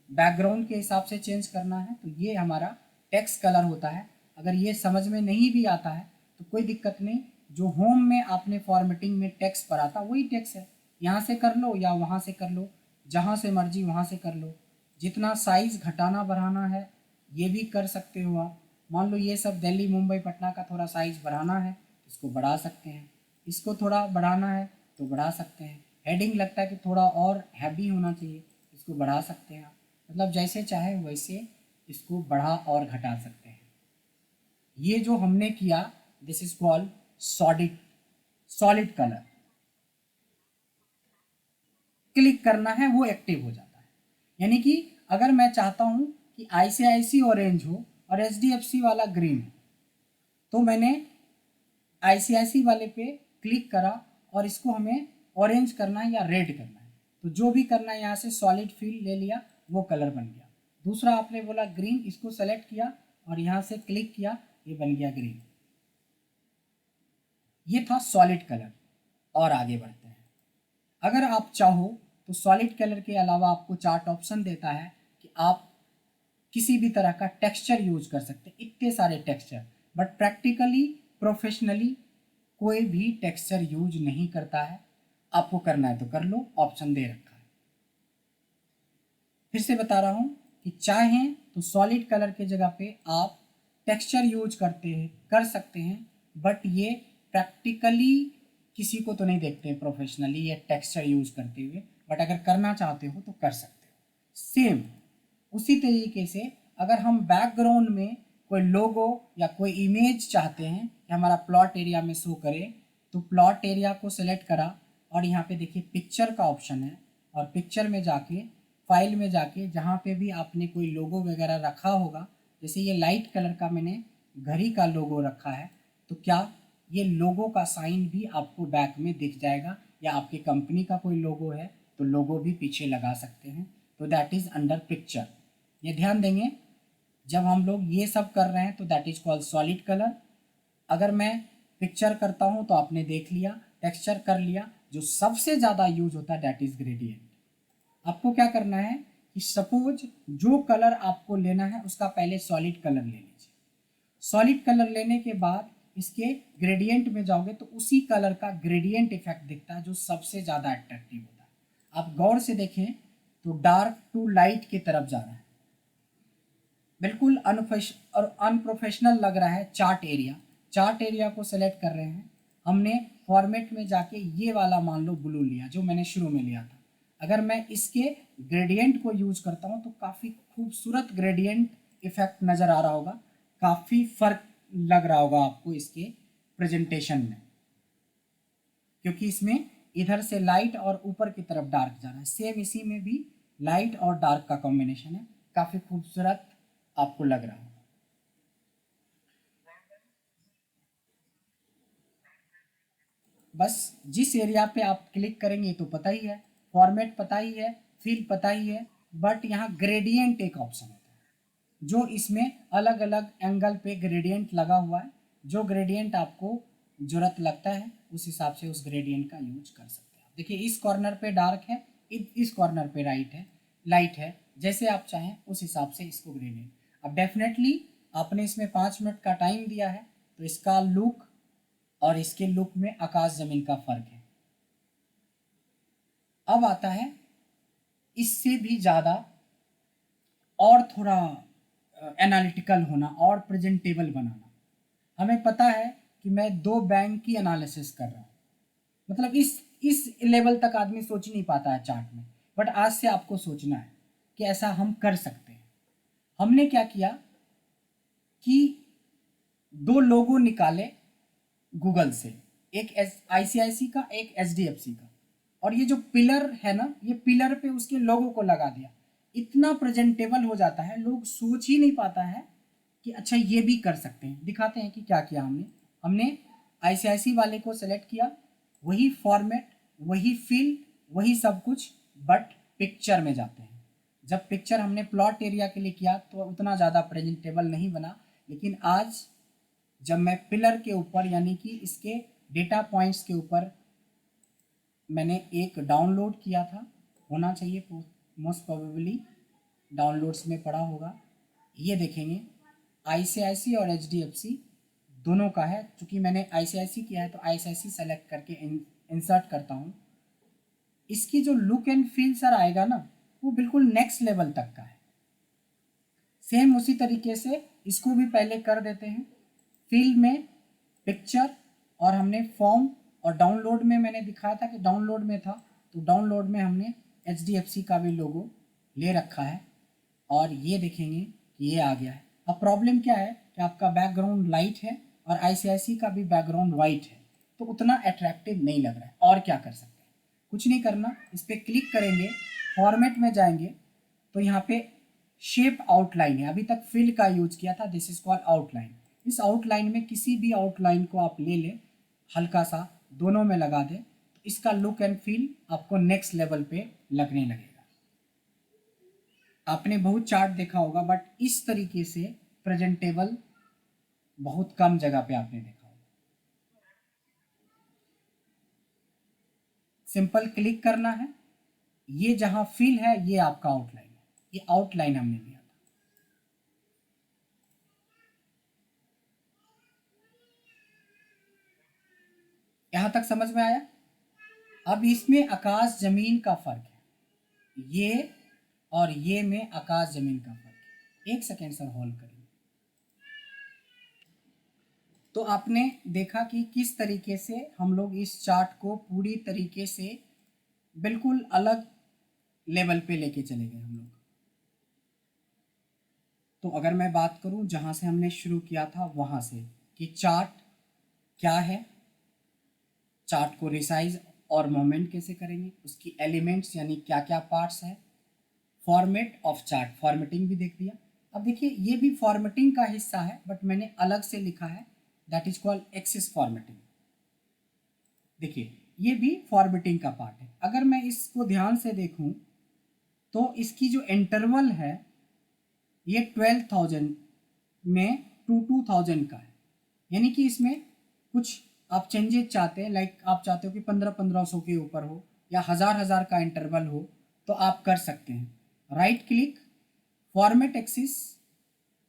बैकग्राउंड के हिसाब से चेंज करना है। तो ये हमारा टेक्स्ट कलर होता है। अगर ये समझ में नहीं भी आता है तो कोई दिक्कत नहीं, जो होम में आपने फॉर्मेटिंग में टेक्स्ट पढ़ा था वही टेक्स्ट है, यहाँ से कर लो या वहाँ से कर लो, जहाँ से मर्जी वहाँ से कर लो। जितना साइज़ घटाना बढ़ाना है ये भी कर सकते हो आप। मान लो ये सब दिल्ली मुंबई पटना का थोड़ा साइज़ बढ़ाना है, इसको बढ़ा सकते हैं, इसको थोड़ा बढ़ाना है तो बढ़ा सकते हैं। हेडिंग लगता है कि थोड़ा और हैवी होना चाहिए, इसको बढ़ा सकते हैं आप। मतलब जैसे चाहे वैसे इसको बढ़ा और घटा सकते हैं। ये जो हमने किया this is called solid colour. Click करना है वो एक्टिव हो जाता है। यानी कि अगर मैं चाहता हूं कि ICICI ऑरेंज हो और HDFC वाला ग्रीन हो, तो मैंने ICICI वाले पे क्लिक करा और इसको हमें ऑरेंज करना है या रेड करना है, तो जो भी करना है यहाँ से सॉलिड फील ले लिया, वो कलर बन गया। दूसरा आपने बोला ग्रीन, इसको सेलेक्ट किया और यहाँ से क्लिक किया, ये बन गया ग्रीन। ये था सॉलिड कलर। और आगे बढ़ते हैं। अगर आप चाहो तो सॉलिड कलर के अलावा आपको चार्ट ऑप्शन देता है कि आप किसी भी तरह का टेक्सचर यूज कर सकते हैं, इतने सारे टेक्सचर, बट प्रैक्टिकली प्रोफेशनली कोई भी टेक्सचर यूज नहीं करता है। आपको करना है तो कर लो, ऑप्शन दे रखा है। फिर से बता रहा हूं कि चाहें तो सॉलिड कलर के जगह पे आप टेक्सचर यूज कर सकते हैं, बट ये प्रैक्टिकली किसी को तो नहीं देखते प्रोफेशनली ये टेक्सचर यूज करते हुए, बट अगर करना चाहते हो तो कर सकते हो। सेम उसी तरीके से अगर हम बैकग्राउंड में कोई लोगो या कोई इमेज चाहते हैं कि हमारा प्लॉट एरिया में शो करे, तो प्लॉट एरिया को सेलेक्ट करा और यहाँ पे देखिए पिक्चर का ऑप्शन है, और पिक्चर में जाके फाइल में जाके जहाँ पे भी आपने कोई लोगो वगैरह रखा होगा, जैसे ये लाइट कलर का मैंने घड़ी का लोगो रखा है, तो क्या ये लोगो का साइन भी आपको बैक में दिख जाएगा, या आपकी कंपनी का कोई लोगो है तो लोगो भी पीछे लगा सकते हैं। तो दैट इज़ अंडर पिक्चर। ये ध्यान देंगे जब हम लोग ये सब कर रहे हैं तो that is called solid colour. अगर मैं पिक्चर करता हूँ तो आपने देख लिया, टेक्सचर कर लिया। जो सबसे ज़्यादा यूज होता है दैट इज ग्रेडियंट। आपको क्या करना है कि सपोज जो कलर आपको लेना है उसका पहले सॉलिड कलर ले लीजिए। सॉलिड कलर लेने के बाद इसके ग्रेडियंट में जाओगे तो उसी कलर का ग्रेडियंट इफेक्ट दिखता है जो सबसे ज़्यादा अट्रैक्टिव होता है। आप गौर से देखें तो डार्क टू लाइट की तरफ जा रहा है, बिल्कुल अनप्रोफेशनल लग रहा है। चार्ट एरिया को सेलेक्ट कर रहे हैं हमने, फॉर्मेट में जाके ये वाला मान लो ब्लू लिया जो मैंने शुरू में लिया था। अगर मैं इसके ग्रेडियंट को यूज करता हूँ तो काफ़ी खूबसूरत ग्रेडियंट इफेक्ट नज़र आ रहा होगा, काफ़ी फर्क लग रहा होगा आपको इसके प्रेजेंटेशन में, क्योंकि इसमें इधर से लाइट और ऊपर की तरफ डार्क जा रहा है। सेम इसी में भी लाइट और डार्क का कॉम्बिनेशन है, काफ़ी खूबसूरत आपको लग रहा है। बस जिस एरिया पे आप क्लिक करेंगे तो पता ही है, फॉर्मेट पता ही है, फील पता ही है, बट यहाँ ग्रेडियंट एक ऑप्शन होता है जो इसमें अलग अलग एंगल पे ग्रेडियंट लगा हुआ है। जो ग्रेडियंट आपको जरूरत लगता है उस हिसाब से उस ग्रेडियंट का यूज कर सकते हैं। देखिए इस कॉर्नर पे डार्क है, इस कॉर्नर पे लाइट है, जैसे आप चाहें उस हिसाब से इसको ग्रेडियंट। अब डेफिनेटली आपने इसमें 5 मिनट का टाइम दिया है तो इसका लुक और इसके लुक में आकाश जमीन का फर्क है। अब आता है इससे भी ज़्यादा और थोड़ा एनालिटिकल होना और प्रेजेंटेबल बनाना। हमें पता है कि मैं 2 बैंक की एनालिसिस कर रहा हूँ, मतलब इस लेवल तक आदमी सोच ही नहीं पाता है चार्ट में, बट आज से आपको सोचना है कि ऐसा हम कर सकते हैं। हमने क्या किया कि 2 लोगो निकाले गूगल से, एक ICICI का, एक HDFC का, और ये जो पिलर है ना, ये पिलर पे उसके लोगो को लगा दिया। इतना प्रेजेंटेबल हो जाता है, लोग सोच ही नहीं पाता है कि अच्छा ये भी कर सकते हैं। दिखाते हैं कि क्या किया हमने ICICI वाले को सेलेक्ट किया, वही फॉर्मेट, वही फिल, वही सब कुछ, बट पिक्चर में जाते हैं। जब पिक्चर हमने प्लॉट एरिया के लिए किया तो उतना ज़्यादा प्रेजेंटेबल नहीं बना, लेकिन आज जब मैं पिलर के ऊपर यानी कि इसके डेटा पॉइंट्स के ऊपर मैंने एक डाउनलोड किया था, होना चाहिए मोस्ट प्रोबेबली डाउनलोड्स में पड़ा होगा, ये देखेंगे ICICI और HDFC दोनों का है। चूँकि मैंने ICICI किया है तो ICICI सेलेक्ट करके इंसर्ट करता हूँ। इसकी जो लुक एंड फील सर आएगा ना, वो बिल्कुल नेक्स्ट लेवल तक का है। सेम उसी तरीके से इसको भी पहले कर देते हैं। फील्ड में पिक्चर, और हमने फॉर्म, और डाउनलोड में मैंने दिखाया था कि डाउनलोड में था, तो डाउनलोड में हमने HDFC का भी लोगो ले रखा है। और ये देखेंगे कि ये आ गया है। अब प्रॉब्लम क्या है कि आपका बैकग्राउंड लाइट है और आईसीआईसी का भी बैकग्राउंड वाइट है, तो उतना अट्रैक्टिव नहीं लग रहा है। और क्या कर सकते हैं, कुछ नहीं करना, इस पर क्लिक करेंगे, फॉर्मेट में जाएंगे तो यहाँ पे शेप आउटलाइन है, अभी तक फिल का यूज किया था, दिस इज कॉल्ड आउटलाइन। इस आउटलाइन में किसी भी आउटलाइन को आप ले लें, हल्का सा दोनों में लगा दें, तो इसका लुक एंड फील आपको नेक्स्ट लेवल पे लगने लगेगा। आपने बहुत चार्ट देखा होगा, बट इस तरीके से प्रेजेंटेबल बहुत कम जगह पे आपने देखा होगा। सिंपल क्लिक करना है, ये जहां फिल है ये आपका आउटलाइन है, ये आउटलाइन हमने लिया था। यहां तक समझ में आया? अब इसमें आकाश जमीन का फर्क है, ये और ये में आकाश जमीन का फर्क है। एक सेकेंड सर, होल्ड करिए। तो आपने देखा कि किस तरीके से हम लोग इस चार्ट को पूरी तरीके से बिल्कुल अलग लेवल पे लेके चले गए हम लोग। तो अगर मैं बात करूं जहां से हमने शुरू किया था वहां से, कि चार्ट क्या है, चार्ट को रिसाइज और मोमेंट कैसे करेंगे, उसकी एलिमेंट्स यानी क्या क्या पार्ट्स है, फॉर्मेट ऑफ चार्ट, फॉर्मेटिंग भी देख दिया। अब देखिए ये भी फॉर्मेटिंग का हिस्सा है, बट मैंने अलग से लिखा है, that is called axis formatting. देखिए ये भी फॉर्मेटिंग का पार्ट है। अगर मैं इसको ध्यान से देखूं तो इसकी जो इंटरवल है ये 12,000 में 2,000 का है, यानी कि इसमें कुछ आप चेंजेस चाहते हैं, लाइक आप चाहते हो कि 1500 के ऊपर हो या 1000 का इंटरवल हो, तो आप कर सकते हैं। राइट क्लिक, फॉर्मेट एक्सिस,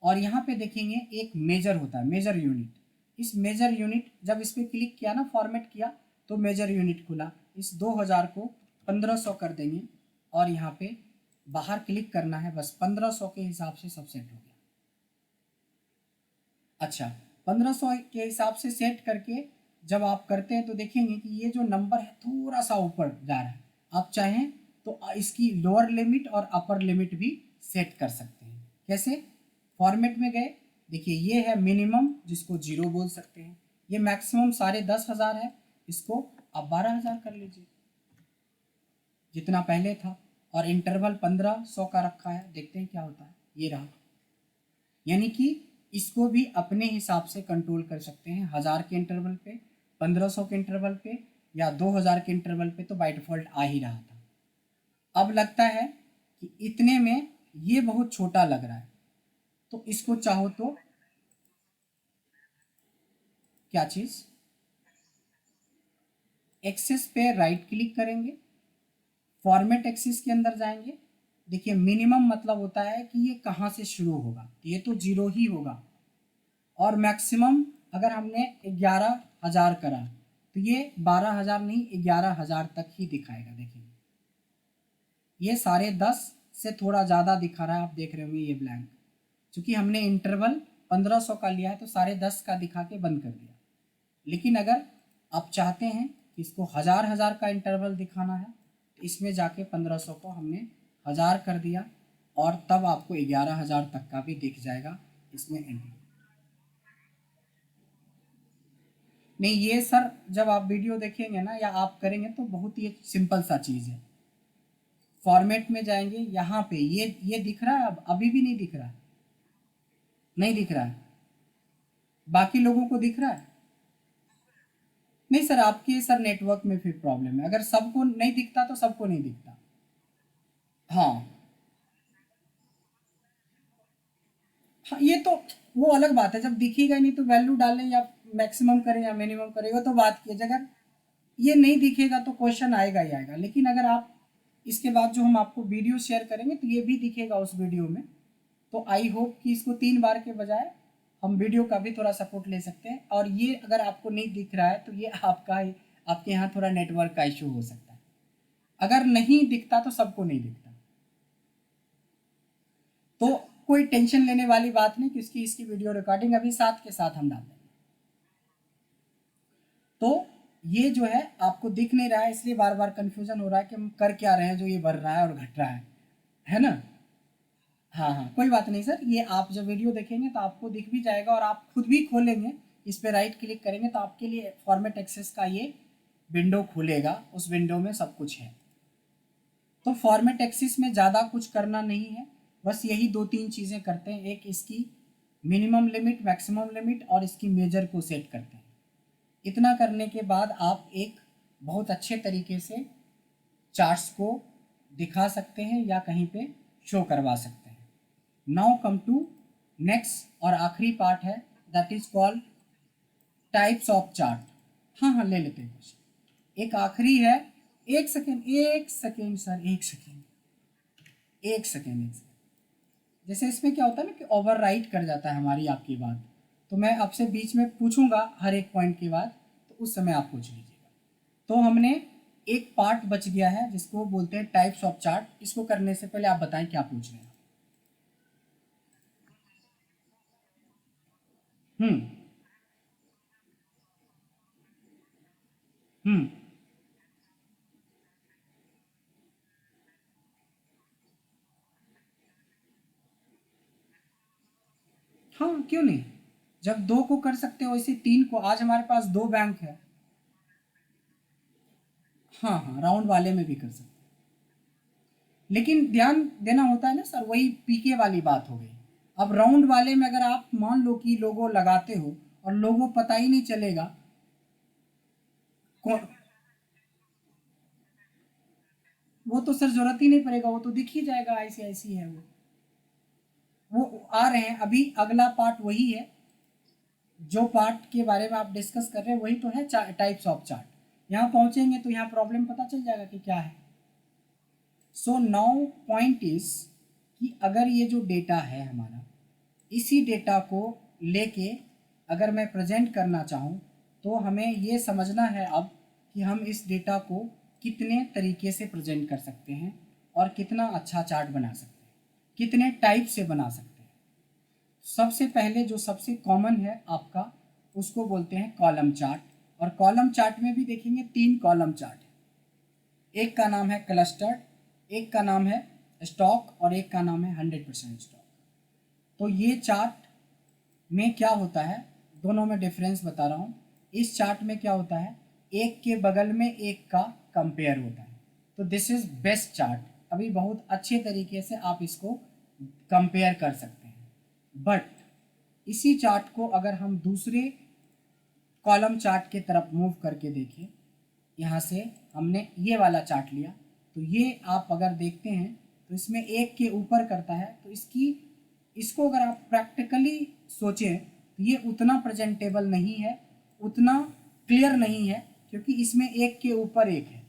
और यहाँ पे देखेंगे एक मेजर होता है, मेजर यूनिट। इस मेजर यूनिट जब इस पर क्लिक किया ना, फॉर्मेट किया, तो मेजर यूनिट खुला। इस 2000 को 1500 कर देंगे और यहाँ पे बाहर क्लिक करना है, बस 1500 के हिसाब से सब सेट हो गया। अच्छा, 1500 के हिसाब से सेट करके जब आप करते हैं तो देखेंगे कि ये जो नंबर है थोड़ा सा ऊपर जा रहा है। आप चाहें तो इसकी लोअर लिमिट और अपर लिमिट भी सेट कर सकते हैं। कैसे? फॉर्मेट में गए, देखिए ये है मिनिमम, जिसको 0 बोल सकते हैं। ये मैक्सिमम 10,500 है, इसको आप 12,000 कर लीजिए, जितना पहले था। और इंटरवल 1500 का रखा है, देखते हैं क्या होता है। ये रहा, यानी कि इसको भी अपने हिसाब से कंट्रोल कर सकते हैं। 1000 के इंटरवल पे, 1500 के इंटरवल पे या 2000 के इंटरवल पे तो बाय डिफॉल्ट आ ही रहा था। अब लगता है कि इतने में ये बहुत छोटा लग रहा है, तो इसको चाहो तो क्या चीज़, एक्सिस पे राइट क्लिक करेंगे, फॉर्मेट एक्सिस के अंदर जाएंगे। देखिए मिनिमम मतलब होता है कि ये कहाँ से शुरू होगा, ये तो 0 ही होगा। और मैक्सिमम अगर हमने 11,000 करा तो ये 12,000 नहीं 11,000 तक ही दिखाएगा। देखिए ये 10.5 से थोड़ा ज़्यादा दिखा रहा है, आप देख रहे होंगे ये ब्लैंक, क्योंकि हमने इंटरवल 1500 का लिया है तो 10.5 का दिखा के बंद कर दिया। लेकिन अगर आप चाहते हैं कि इसको 1000 का इंटरवल दिखाना है तो इसमें जाके 1500 को हमने 1000 कर दिया, और तब आपको 11,000 तक का भी दिख जाएगा इसमें इंटरवल। नहीं ये सर जब आप वीडियो देखेंगे ना या आप करेंगे तो बहुत ही सिंपल सा चीज़ है। फॉर्मेट में जाएंगे, यहाँ पे ये दिख रहा है, अब अभी भी नहीं दिख रहा है, नहीं दिख रहा है, बाकी लोगों को दिख रहा है। नहीं सर, आपके सर नेटवर्क में फिर प्रॉब्लम है, अगर सबको नहीं दिखता तो सबको नहीं दिखता। हाँ हाँ, ये तो वो अलग बात है, जब दिखेगा नहीं तो वैल्यू डालें या मैक्सिमम करें या मिनिमम करें, वो तो बात की है। अगर ये नहीं दिखेगा तो क्वेश्चन आएगा ही आएगा। लेकिन अगर आप इसके बाद जो हम आपको वीडियो शेयर करेंगे तो ये भी दिखेगा उस वीडियो में। तो आई होप कि इसको 3 बार के बजाय हम वीडियो का भी थोड़ा सपोर्ट ले सकते हैं। और ये अगर आपको नहीं दिख रहा है तो ये आपके यहाँ थोड़ा नेटवर्क का इशू हो सकता है। अगर नहीं दिखता तो सबको नहीं दिखता, तो कोई टेंशन लेने वाली बात नहीं, क्योंकि इसकी वीडियो रिकॉर्डिंग अभी साथ के साथ हम डाल देंगे। तो ये जो है आपको दिख नहीं रहा है, इसलिए बार बार कंफ्यूजन हो रहा है कि हम कर क्या रहे हैं जो ये बढ़ रहा है और घट रहा है ना। हाँ हाँ, कोई बात नहीं सर, ये आप जब वीडियो देखेंगे तो आपको दिख भी जाएगा और आप खुद भी खोलेंगे, इस पर राइट क्लिक करेंगे तो आपके लिए फॉर्मेट एक्सेस का ये विंडो खुलेगा, उस विंडो में सब कुछ है। तो फॉर्मेट एक्सिस में ज़्यादा कुछ करना नहीं है, बस यही दो तीन चीज़ें करते हैं, एक इसकी मिनिमम लिमिट, मैक्सिमम लिमिट और इसकी मेजर को सेट करते हैं। इतना करने के बाद आप एक बहुत अच्छे तरीके से चार्ट्स को दिखा सकते हैं या कहीं पे शो करवा सकते हैं। नाउ कम टू नेक्स्ट और आखिरी पार्ट है, that is called types of chart. हाँ हाँ, ले लेते हैं क्वेश्चन। एक आखिरी है, एक सेकेंड सर, एक सेकेंड। जैसे इसमें क्या होता है ना कि ओवर राइट कर जाता है हमारी आपकी बात, तो मैं आपसे बीच में पूछूंगा हर एक पॉइंट के बाद, तो उस समय आप पूछ लीजिएगा। तो हमने एक पार्ट बच गया है जिसको बोलते हैं टाइप्स ऑफ चार्ट। इसको करने से पहले आप बताएं क्या पूछ रहे हैं। हम्म हम्म हाँ, क्यों नहीं, जब दो को कर सकते हो वैसे तीन को। आज हमारे पास दो बैंक है। हाँ हाँ, राउंड वाले में भी कर सकते हैं, लेकिन ध्यान देना होता है ना सर, वही पीके वाली बात हो गई। अब राउंड वाले में अगर आप मान लो कि लोगो लगाते हो और लोगो पता ही नहीं चलेगा कौन, वो तो सर जरूरत ही नहीं पड़ेगा, वो तो दिख ही जाएगा, ऐसी ऐसी है वो आ रहे हैं। अभी अगला पार्ट वही है, जो पार्ट के बारे में आप डिस्कस कर रहे हैं वही तो है टाइप्स ऑफ चार्ट। यहाँ पहुंचेंगे तो यहाँ प्रॉब्लम पता चल जाएगा कि क्या है। सो नाउ पॉइंट इज कि अगर ये जो डेटा है हमारा, इसी डेटा को लेके अगर मैं प्रेजेंट करना चाहूँ तो हमें ये समझना है अब कि हम इस डेटा को कितने तरीके से प्रेजेंट कर सकते हैं और कितना अच्छा चार्ट बना सकते हैं, कितने टाइप से बना सकते हैं। सबसे पहले जो सबसे कॉमन है आपका, उसको बोलते हैं कॉलम चार्ट। और कॉलम चार्ट में भी देखेंगे तीन कॉलम चार्ट है, एक का नाम है क्लस्टर्ड, एक का नाम है स्टॉक और एक का नाम है 100% स्टॉक। तो ये चार्ट में क्या होता है, दोनों में डिफरेंस बता रहा हूँ। इस चार्ट में क्या होता है, एक के बगल में एक का कंपेयर होता है, तो दिस इज बेस्ट चार्ट। अभी बहुत अच्छे तरीके से आप इसको कंपेयर कर सकते हैं। बट इसी चार्ट को अगर हम दूसरे कॉलम चार्ट के तरफ मूव करके देखें, यहाँ से हमने ये वाला चार्ट लिया, तो ये आप अगर देखते हैं तो इसमें एक के ऊपर करता है, तो इसको अगर आप प्रैक्टिकली सोचें तो ये उतना प्रेजेंटेबल नहीं है, उतना क्लियर नहीं है, क्योंकि इसमें एक के ऊपर एक है,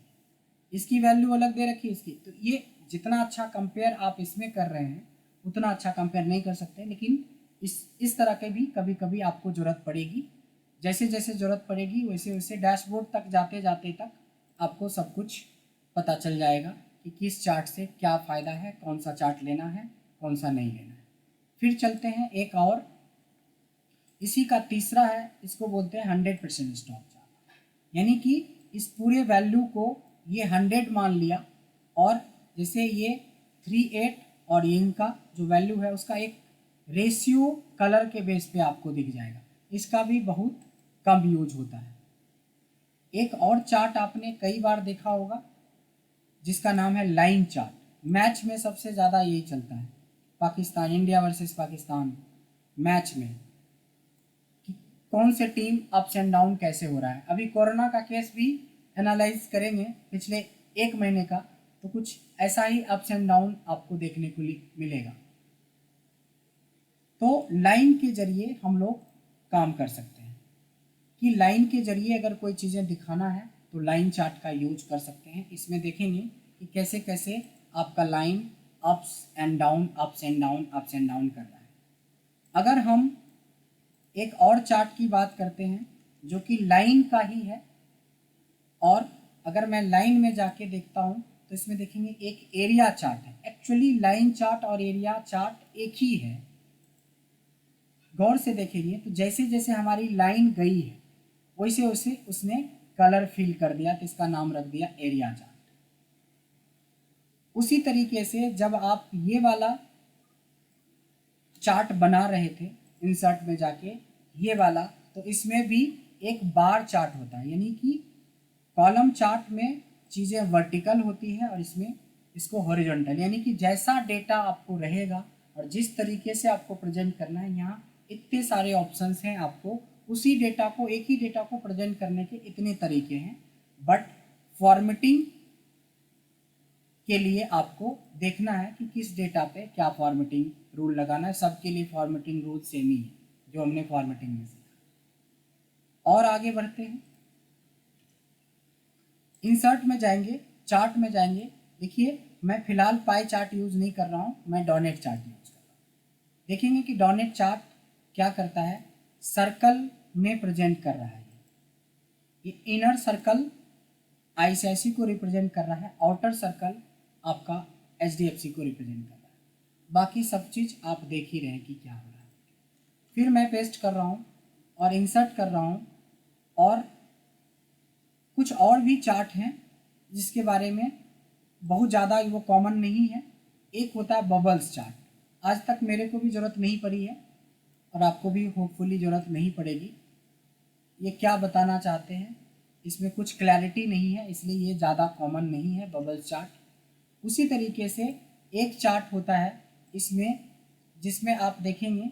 इसकी वैल्यू अलग दे रखी है इसकी। तो ये जितना अच्छा कंपेयर आप इसमें कर रहे हैं उतना अच्छा कंपेयर नहीं कर सकते, लेकिन इस तरह के भी कभी कभी आपको ज़रूरत पड़ेगी। जैसे जैसे ज़रूरत पड़ेगी वैसे वैसे डैशबोर्ड तक जाते जाते तक आपको सब कुछ पता चल जाएगा कि किस चार्ट से क्या फ़ायदा है, कौन सा चार्ट लेना है, कौन सा नहीं लेना है। फिर चलते हैं एक और, इसी का तीसरा है, इसको बोलते हैं 100% स्टॉक चार्ट। यानी कि इस पूरे वैल्यू को ये 100 मान लिया, और जैसे ये 38 और इनका जो वैल्यू है उसका एक रेशियो कलर के बेस पे आपको दिख जाएगा। इसका भी बहुत कम यूज होता है। एक और चार्ट आपने कई बार देखा होगा जिसका नाम है लाइन चार्ट। मैच में सबसे ज़्यादा यही चलता है, Pakistan, India versus Pakistan match में कि कौन से टीम अप्स एंड डाउन कैसे हो रहा है। अभी कोरोना का केस भी एनालाइज करेंगे पिछले एक महीने का, तो कुछ ऐसा ही अप्स एंड डाउन आपको देखने को मिलेगा। तो लाइन के जरिए हम लोग काम कर सकते हैं कि लाइन के जरिए अगर कोई चीज़ें दिखाना है तो लाइन चार्ट का यूज कर सकते हैं। इसमें देखेंगे कि कैसे कैसे आपका line ups and down, ups and down, ups and down कर रहा है। अगर हम एक और चार्ट की बात करते हैं जो कि लाइन का ही है, और अगर मैं लाइन में जाके देखता हूँ तो इसमें देखेंगे एक एरिया चार्ट है। एक्चुअली लाइन चार्ट और एरिया चार्ट एक ही है। गौर से देखेंगे तो जैसे जैसे हमारी लाइन गई है वैसे वैसे उसने कलर फिल कर दिया, तो इसका नाम रख दिया एरिया चार्ट। उसी तरीके से जब आप ये वाला चार्ट बना रहे थे इंसर्ट में जाके, ये वाला, तो इसमें भी एक बार चार्ट होता है, यानी कि कॉलम चार्ट में चीज़ें वर्टिकल होती है और इसमें इसको हॉरिजॉन्टल, यानी कि जैसा डेटा आपको रहेगा और जिस तरीके से आपको प्रेजेंट करना है, यहाँ इतने सारे ऑप्शंस हैं, आपको उसी डेटा को, एक ही डेटा को प्रेजेंट करने के इतने तरीके हैं, बट फॉर्मेटिंग के लिए आपको देखना है कि किस डेटा पे क्या फॉर्मेटिंग रूल लगाना है। सबके लिए फॉर्मेटिंग रूल सेम ही है जो हमने फॉर्मेटिंग में सीखा। और आगे बढ़ते हैं, इंसर्ट में जाएंगे, चार्ट में जाएंगे। देखिए मैं फिलहाल पाई चार्ट यूज़ नहीं कर रहा हूँ, मैं डॉनेट चार्ट यूज़ कर रहा हूँ। देखेंगे कि डॉनेट चार्ट क्या करता है, सर्कल में प्रेजेंट कर रहा है। ये इनर सर्कल आईसीआईसी को रिप्रेजेंट कर रहा है, आउटर सर्कल आपका एचडीएफसी को रिप्रेजेंट कर रहा है। बाकी सब चीज़ आप देख ही रहे हैं कि क्या हो रहा है। फिर मैं पेस्ट कर रहा हूँ और इंसर्ट कर रहा हूँ, और कुछ और भी चार्ट हैं जिसके बारे में बहुत ज़्यादा वो कॉमन नहीं है। एक होता है बबल्स चार्ट, आज तक मेरे को भी ज़रूरत नहीं पड़ी है और आपको भी होपफुली ज़रूरत नहीं पड़ेगी। ये क्या बताना चाहते हैं, इसमें कुछ क्लैरिटी नहीं है, इसलिए ये ज़्यादा कॉमन नहीं है बबल्स चार्ट। उसी तरीके से एक चार्ट होता है इसमें, जिसमें आप देखेंगे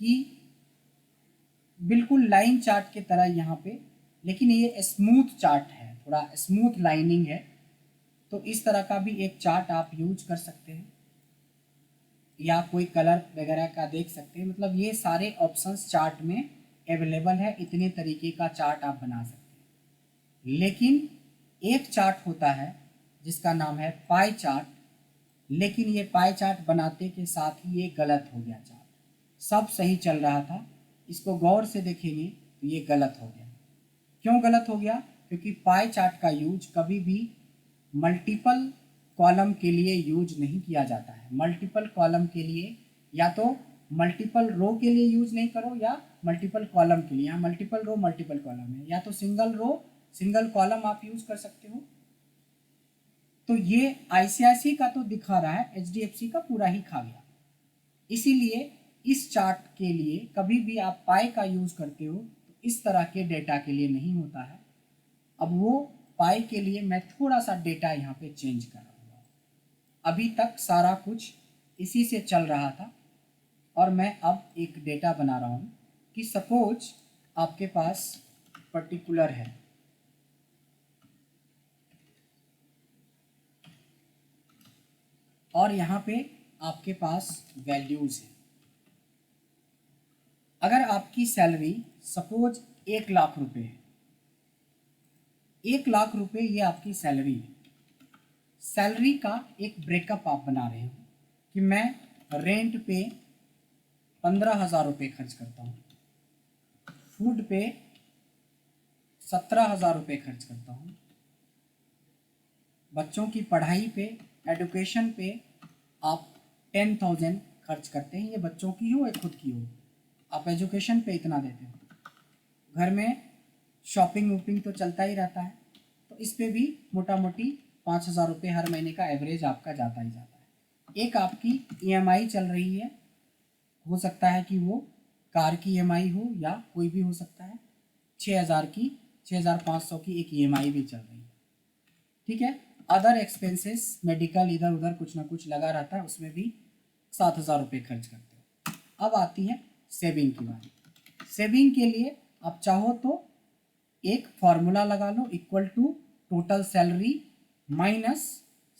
कि बिल्कुल लाइन चार्ट की तरह यहाँ पे, लेकिन ये स्मूथ चार्ट है, थोड़ा स्मूथ लाइनिंग है, तो इस तरह का भी एक चार्ट आप यूज कर सकते हैं, या कोई कलर वगैरह का देख सकते हैं। मतलब ये सारे ऑप्शंस चार्ट में अवेलेबल है, इतने तरीके का चार्ट आप बना सकते हैं। लेकिन एक चार्ट होता है जिसका नाम है पाई चार्ट, लेकिन ये पाई चार्ट बनाते के साथ ही ये गलत हो गया चार्ट। सब सही चल रहा था, इसको गौर से देखेंगे तो ये गलत हो गया। क्यों गलत हो गया? क्योंकि पाई चार्ट का यूज कभी भी मल्टीपल कॉलम के लिए यूज नहीं किया जाता है। मल्टीपल कॉलम के लिए या तो मल्टीपल रो के लिए यूज नहीं करो, या मल्टीपल कॉलम के लिए, यहाँ मल्टीपल रो मल्टीपल कॉलम है, या तो सिंगल रो सिंगल कॉलम आप यूज कर सकते हो। तो ये आईसीआईसी का तो दिखा रहा है, एचडीएफसी का पूरा ही खा गया। इसीलिए इस चार्ट के लिए कभी भी आप पाई का यूज करते हो तो इस तरह के डेटा के लिए नहीं होता है। अब वो पाई के लिए मैं थोड़ा सा डेटा यहाँ पे चेंज कर रहा हूँ। अभी तक सारा कुछ इसी से चल रहा था, और मैं अब एक डेटा बना रहा हूँ कि सपोज आपके पास पर्टिकुलर है, और यहाँ पे आपके पास वैल्यूज़ हैं। अगर आपकी सैलरी सपोज 1,00,000 रुपये है, 1,00,000 रुपये ये आपकी सैलरी है। सैलरी का एक ब्रेकअप आप बना रहे हो कि मैं रेंट पे 15,000 रुपये खर्च करता हूँ, फूड पे 17,000 रुपये खर्च करता हूँ, बच्चों की पढ़ाई पे, एडुकेशन पे आप 10,000 खर्च करते हैं। ये बच्चों की हो या खुद की हो, आप एजुकेशन पे इतना देते हो। घर में शॉपिंग वॉपिंग तो चलता ही रहता है, तो इस पे भी मोटा मोटी 5,000 रुपये हर महीने का एवरेज आपका जाता ही जाता है। एक आपकी ईएमआई चल रही है, हो सकता है कि वो कार की ईएमआई हो या कोई भी हो सकता है, 6,000 की, 6,500 की एक ईएमआई भी चल रही है, ठीक है। अदर एक्सपेंसेस, मेडिकल इधर उधर कुछ ना कुछ लगा रहता है, उसमें भी 7,000 रुपये खर्च करते हो। अब आती है सेविंग की बात। सेविंग के लिए आप चाहो तो एक फॉर्मूला लगा लो, equal to total salary minus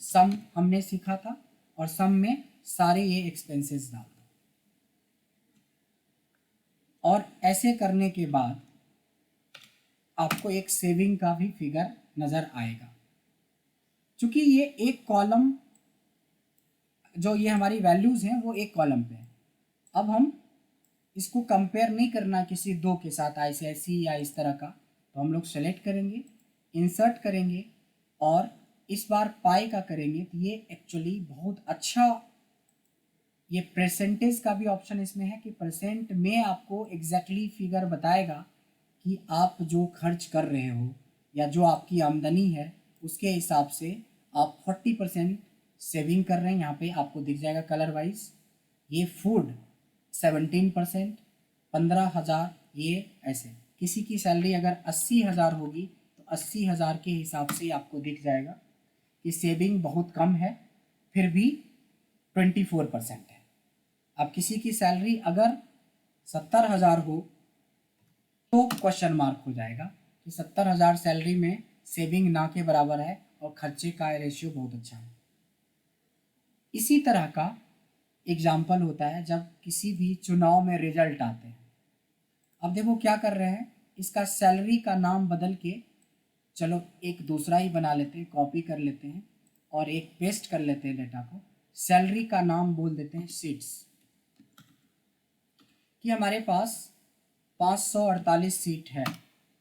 sum, हमने सीखा था, और सम में सारे ये एक्सपेंसेस डाल दो। और ऐसे करने के बाद आपको एक सेविंग का भी फिगर नज़र आएगा। क्योंकि ये एक कॉलम, जो ये हमारी वैल्यूज़ हैं वो एक कॉलम पे है। अब हम इसको कंपेयर नहीं करना किसी दो के साथ, आईसीआईसी या इस तरह का, तो हम लोग सेलेक्ट करेंगे, इंसर्ट करेंगे, और इस बार पाई का करेंगे। तो ये एक्चुअली बहुत अच्छा, ये परसेंटेज का भी ऑप्शन इसमें है कि परसेंट में आपको एग्जैक्टली फिगर बताएगा कि आप जो खर्च कर रहे हो या जो आपकी आमदनी है उसके हिसाब से आप 40% सेविंग कर रहे हैं। यहाँ पे आपको दिख जाएगा कलर वाइज। ये फूड 17%, 15,000, ये ऐसे। किसी की सैलरी अगर 80,000 होगी तो 80,000 के हिसाब से आपको दिख जाएगा कि सेविंग बहुत कम है, फिर भी 24% है। अब किसी की सैलरी अगर 70,000 हो तो क्वेश्चन मार्क हो जाएगा कि 70,000 सैलरी में सेविंग ना के बराबर है और खर्चे का रेशियो बहुत अच्छा है। इसी तरह का एग्जाम्पल होता है जब किसी भी चुनाव में रिजल्ट आते हैं। अब देखो क्या कर रहे हैं, इसका सैलरी का नाम बदल के, चलो एक दूसरा ही बना लेते हैं, कॉपी कर लेते हैं और एक पेस्ट कर लेते हैं डेटा को। सैलरी का नाम बोल देते हैं सीट्स, कि हमारे पास 548 सीट है,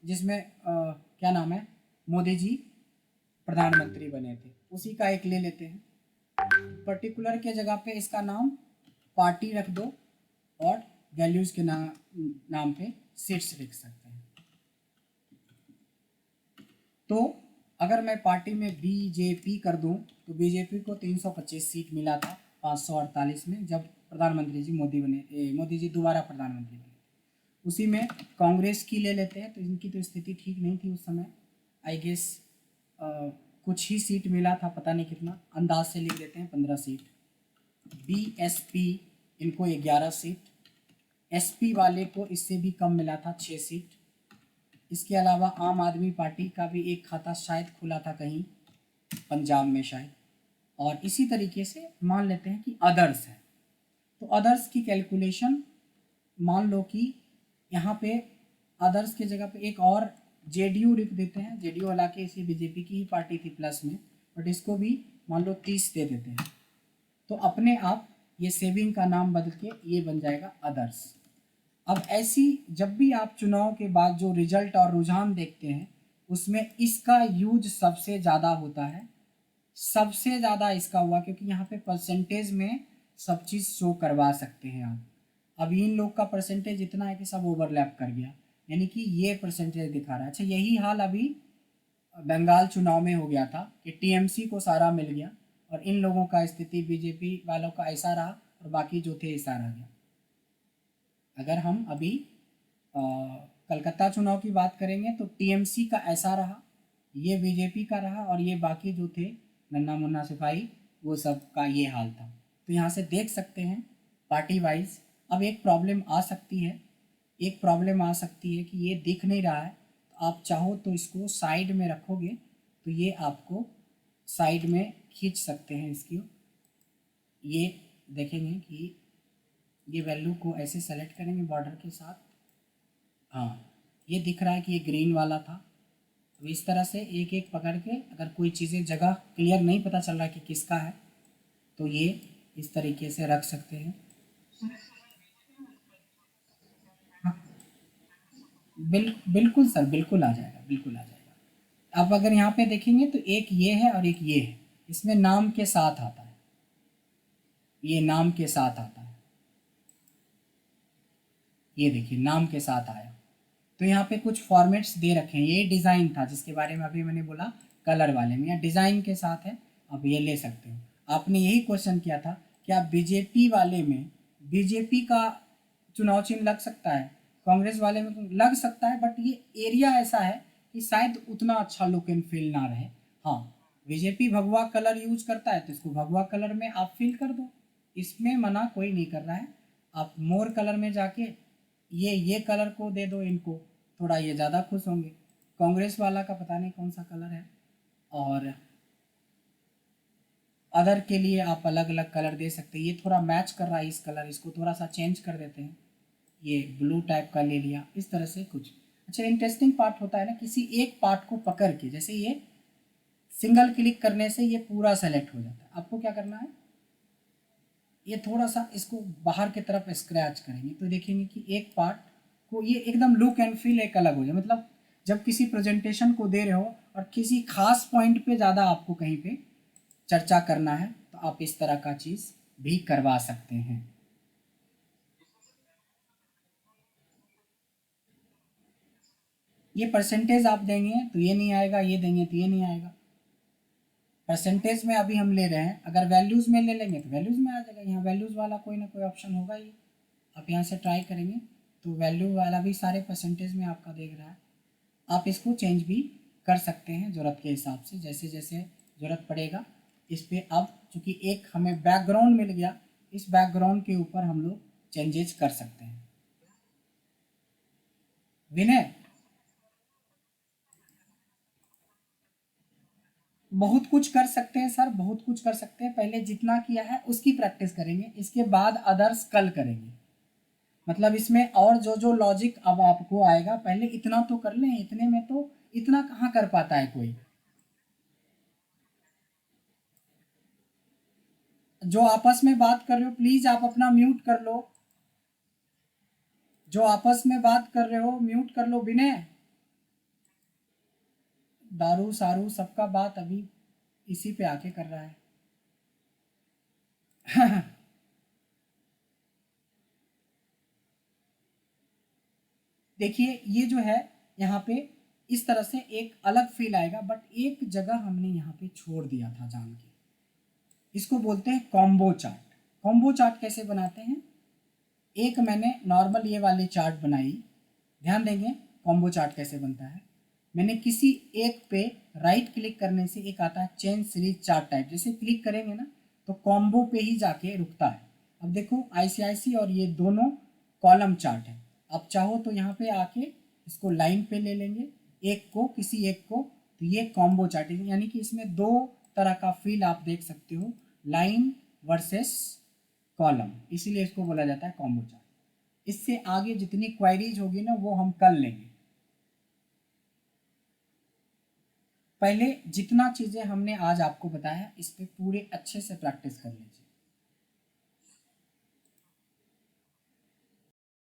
जिसमें क्या नाम है, मोदी जी प्रधानमंत्री बने थे, उसी का एक ले लेते हैं। पर्टिकुलर के जगह पे इसका नाम पार्टी रख दो और वैल्यूज के नाम पे सीट्स लिख सकते हैं। तो अगर मैं पार्टी में बीजेपी कर दूं तो बीजेपी को 325 सीट मिला था 548 में, जब प्रधानमंत्री जी मोदी जी दोबारा प्रधानमंत्री बने। उसी में कांग्रेस की ले लेते हैं, तो इनकी तो स्थिति ठीक नहीं थी उस समय, आई गेस कुछ ही सीट मिला था, पता नहीं कितना, अंदाज से लिख देते हैं 15 सीट। बीएसपी इनको 11 सीट, एसपी वाले को इससे भी कम मिला था 6 सीट। इसके अलावा आम आदमी पार्टी का भी एक खाता शायद खुला था कहीं पंजाब में शायद। और इसी तरीके से मान लेते हैं कि अदर्स है, तो अदर्स की कैलकुलेशन मान लो कि यहाँ पे अदर्स के जगह पे एक और जेडीयू लिख देते हैं। जेडीयू हालांकि इसी बीजेपी की ही पार्टी थी प्लस में, बट इसको भी मान लो 30 दे देते हैं, तो अपने आप ये सेविंग का नाम बदल के ये बन जाएगा अदर्स। अब ऐसी जब भी आप चुनाव के बाद जो रिजल्ट और रुझान देखते हैं उसमें इसका यूज सबसे ज़्यादा होता है, सबसे ज़्यादा इसका हुआ, क्योंकि यहाँ पे परसेंटेज में सब चीज़ शो करवा सकते हैं आप। अब इन लोग का परसेंटेज इतना है कि सब ओवरलैप कर गया, यानी कि ये परसेंटेज दिखा रहा है। अच्छा, यही हाल अभी बंगाल चुनाव में हो गया था कि टीएमसी को सारा मिल गया और इन लोगों का स्थिति बीजेपी वालों का ऐसा रहा और बाकी जो थे ऐसा रह गया। अगर हम अभी कलकत्ता चुनाव की बात करेंगे तो टीएमसी का ऐसा रहा, ये बीजेपी का रहा और ये बाकी जो थे नन्ना मुन्ना सिपाही वो सब का ये हाल था। तो यहाँ से देख सकते हैं पार्टी वाइज। अब एक प्रॉब्लम आ सकती है, कि ये दिख नहीं रहा है, तो आप चाहो तो इसको साइड में रखोगे तो ये आपको साइड में खींच सकते हैं इसकी। ये देखेंगे कि ये वैल्यू को ऐसे सेलेक्ट करेंगे बॉर्डर के साथ, हाँ ये दिख रहा है कि ये ग्रीन वाला था। तो इस तरह से एक एक पकड़ के, अगर कोई चीज़ें जगह क्लियर नहीं पता चल रहा कि किसका है तो ये इस तरीके से रख सकते हैं। हाँ, बिल्कुल सर, बिल्कुल आ जाएगा, बिल्कुल आ जाएगा। अब अगर यहाँ पे देखेंगे तो एक ये है और एक ये है, इसमें नाम के साथ आता है, ये नाम के साथ आता है, ये देखिए नाम के साथ आया। तो यहाँ पे कुछ फॉर्मेट्स दे रखे हैं, ये डिज़ाइन था जिसके बारे में अभी मैंने बोला कलर वाले में, या डिज़ाइन के साथ है, आप ये ले सकते हो। आपने यही क्वेश्चन किया था क्या बीजेपी वाले में बीजेपी का चुनाव चिन्ह लग सकता है, कांग्रेस वाले में तो लग सकता है, बट ये एरिया ऐसा है कि शायद उतना अच्छा लुक एंड फील ना रहे। हाँ, बीजेपी भगवा कलर यूज करता है तो इसको भगवा कलर में आप फिल कर दो, इसमें मना कोई नहीं कर रहा है। आप मोर कलर में जाके ये कलर को दे दो इनको, थोड़ा ये ज़्यादा खुश होंगे। कांग्रेस वाला का पता नहीं कौन सा कलर है, और अदर के लिए आप अलग अलग कलर दे सकते हैं। ये थोड़ा मैच कर रहा है इस कलर, इसको थोड़ा सा चेंज कर देते हैं, ये ब्लू टाइप का ले लिया, इस तरह से कुछ। अच्छा, इंटरेस्टिंग पार्ट होता है ना, किसी एक पार्ट को पकड़ के, जैसे ये सिंगल क्लिक करने से ये पूरा सेलेक्ट हो जाता है। आपको क्या करना है, ये थोड़ा सा इसको बाहर की तरफ स्क्रैच करेंगे तो देखेंगे कि एक पार्ट को ये एकदम लुक एंड फील एक अलग हो जाए। मतलब जब किसी प्रेजेंटेशन को दे रहे हो और किसी खास पॉइंट पे ज़्यादा आपको कहीं पे चर्चा करना है तो आप इस तरह का चीज़ भी करवा सकते हैं। ये परसेंटेज आप देंगे तो ये नहीं आएगा, ये देंगे तो ये नहीं आएगा। परसेंटेज में अभी हम ले रहे हैं, अगर वैल्यूज़ में ले लेंगे तो वैल्यूज़ में आ जाएगा। यहाँ वैल्यूज़ वाला कोई ना कोई ऑप्शन होगा ही। आप यहाँ से ट्राई करेंगे तो वैल्यू वाला भी सारे परसेंटेज में आपका देख रहा है। आप इसको चेंज भी कर सकते हैं ज़रूरत के हिसाब से, जैसे जैसे ज़रूरत पड़ेगा इस पर। अब चूँकि एक हमें बैकग्राउंड मिल गया, इस बैकग्राउंड के ऊपर हम लोग चेंजेस कर सकते हैं। विनय, बहुत कुछ कर सकते हैं सर, बहुत कुछ कर सकते हैं। पहले जितना किया है उसकी प्रैक्टिस करेंगे, इसके बाद अदर्स कल करेंगे। मतलब इसमें और जो जो लॉजिक अब आपको आएगा, पहले इतना तो कर लें। इतने में तो इतना कहाँ कर पाता है कोई। जो आपस में बात कर रहे हो प्लीज आप अपना म्यूट कर लो। जो आपस में बात कर रहे हो म्यूट कर लो। विनय, दारू सारू सबका बात अभी इसी पे आके कर रहा है। देखिए ये जो है यहाँ पे इस तरह से एक अलग फील आएगा, बट एक जगह हमने यहाँ पे छोड़ दिया था जान के। इसको बोलते हैं कॉम्बो चार्ट। कॉम्बो चार्ट कैसे बनाते हैं? एक मैंने नॉर्मल ये वाली चार्ट बनाई, ध्यान देंगे कॉम्बो चार्ट कैसे बनता है। मैंने किसी एक पे राइट क्लिक करने से एक आता है चेंज सीरीज चार्ट टाइप, जैसे क्लिक करेंगे ना तो कॉम्बो पे ही जाके रुकता है। अब देखो आईसीआईसी और ये दोनों कॉलम चार्ट है। आप चाहो तो यहाँ पे आके इसको लाइन पे ले लेंगे, एक को किसी एक को, तो ये कॉम्बो चार्ट है। यानी कि इसमें दो तरह का फील आप देख सकते हो, लाइन वर्सेस कॉलम, इसीलिए इसको बोला जाता है कॉम्बो चार्ट। इससे आगे जितनी क्वेरीज होगी ना वो हम कर लेंगे। पहले जितना चीज़ें हमने आज आपको बताया इस पे पूरे अच्छे से प्रैक्टिस कर लीजिए।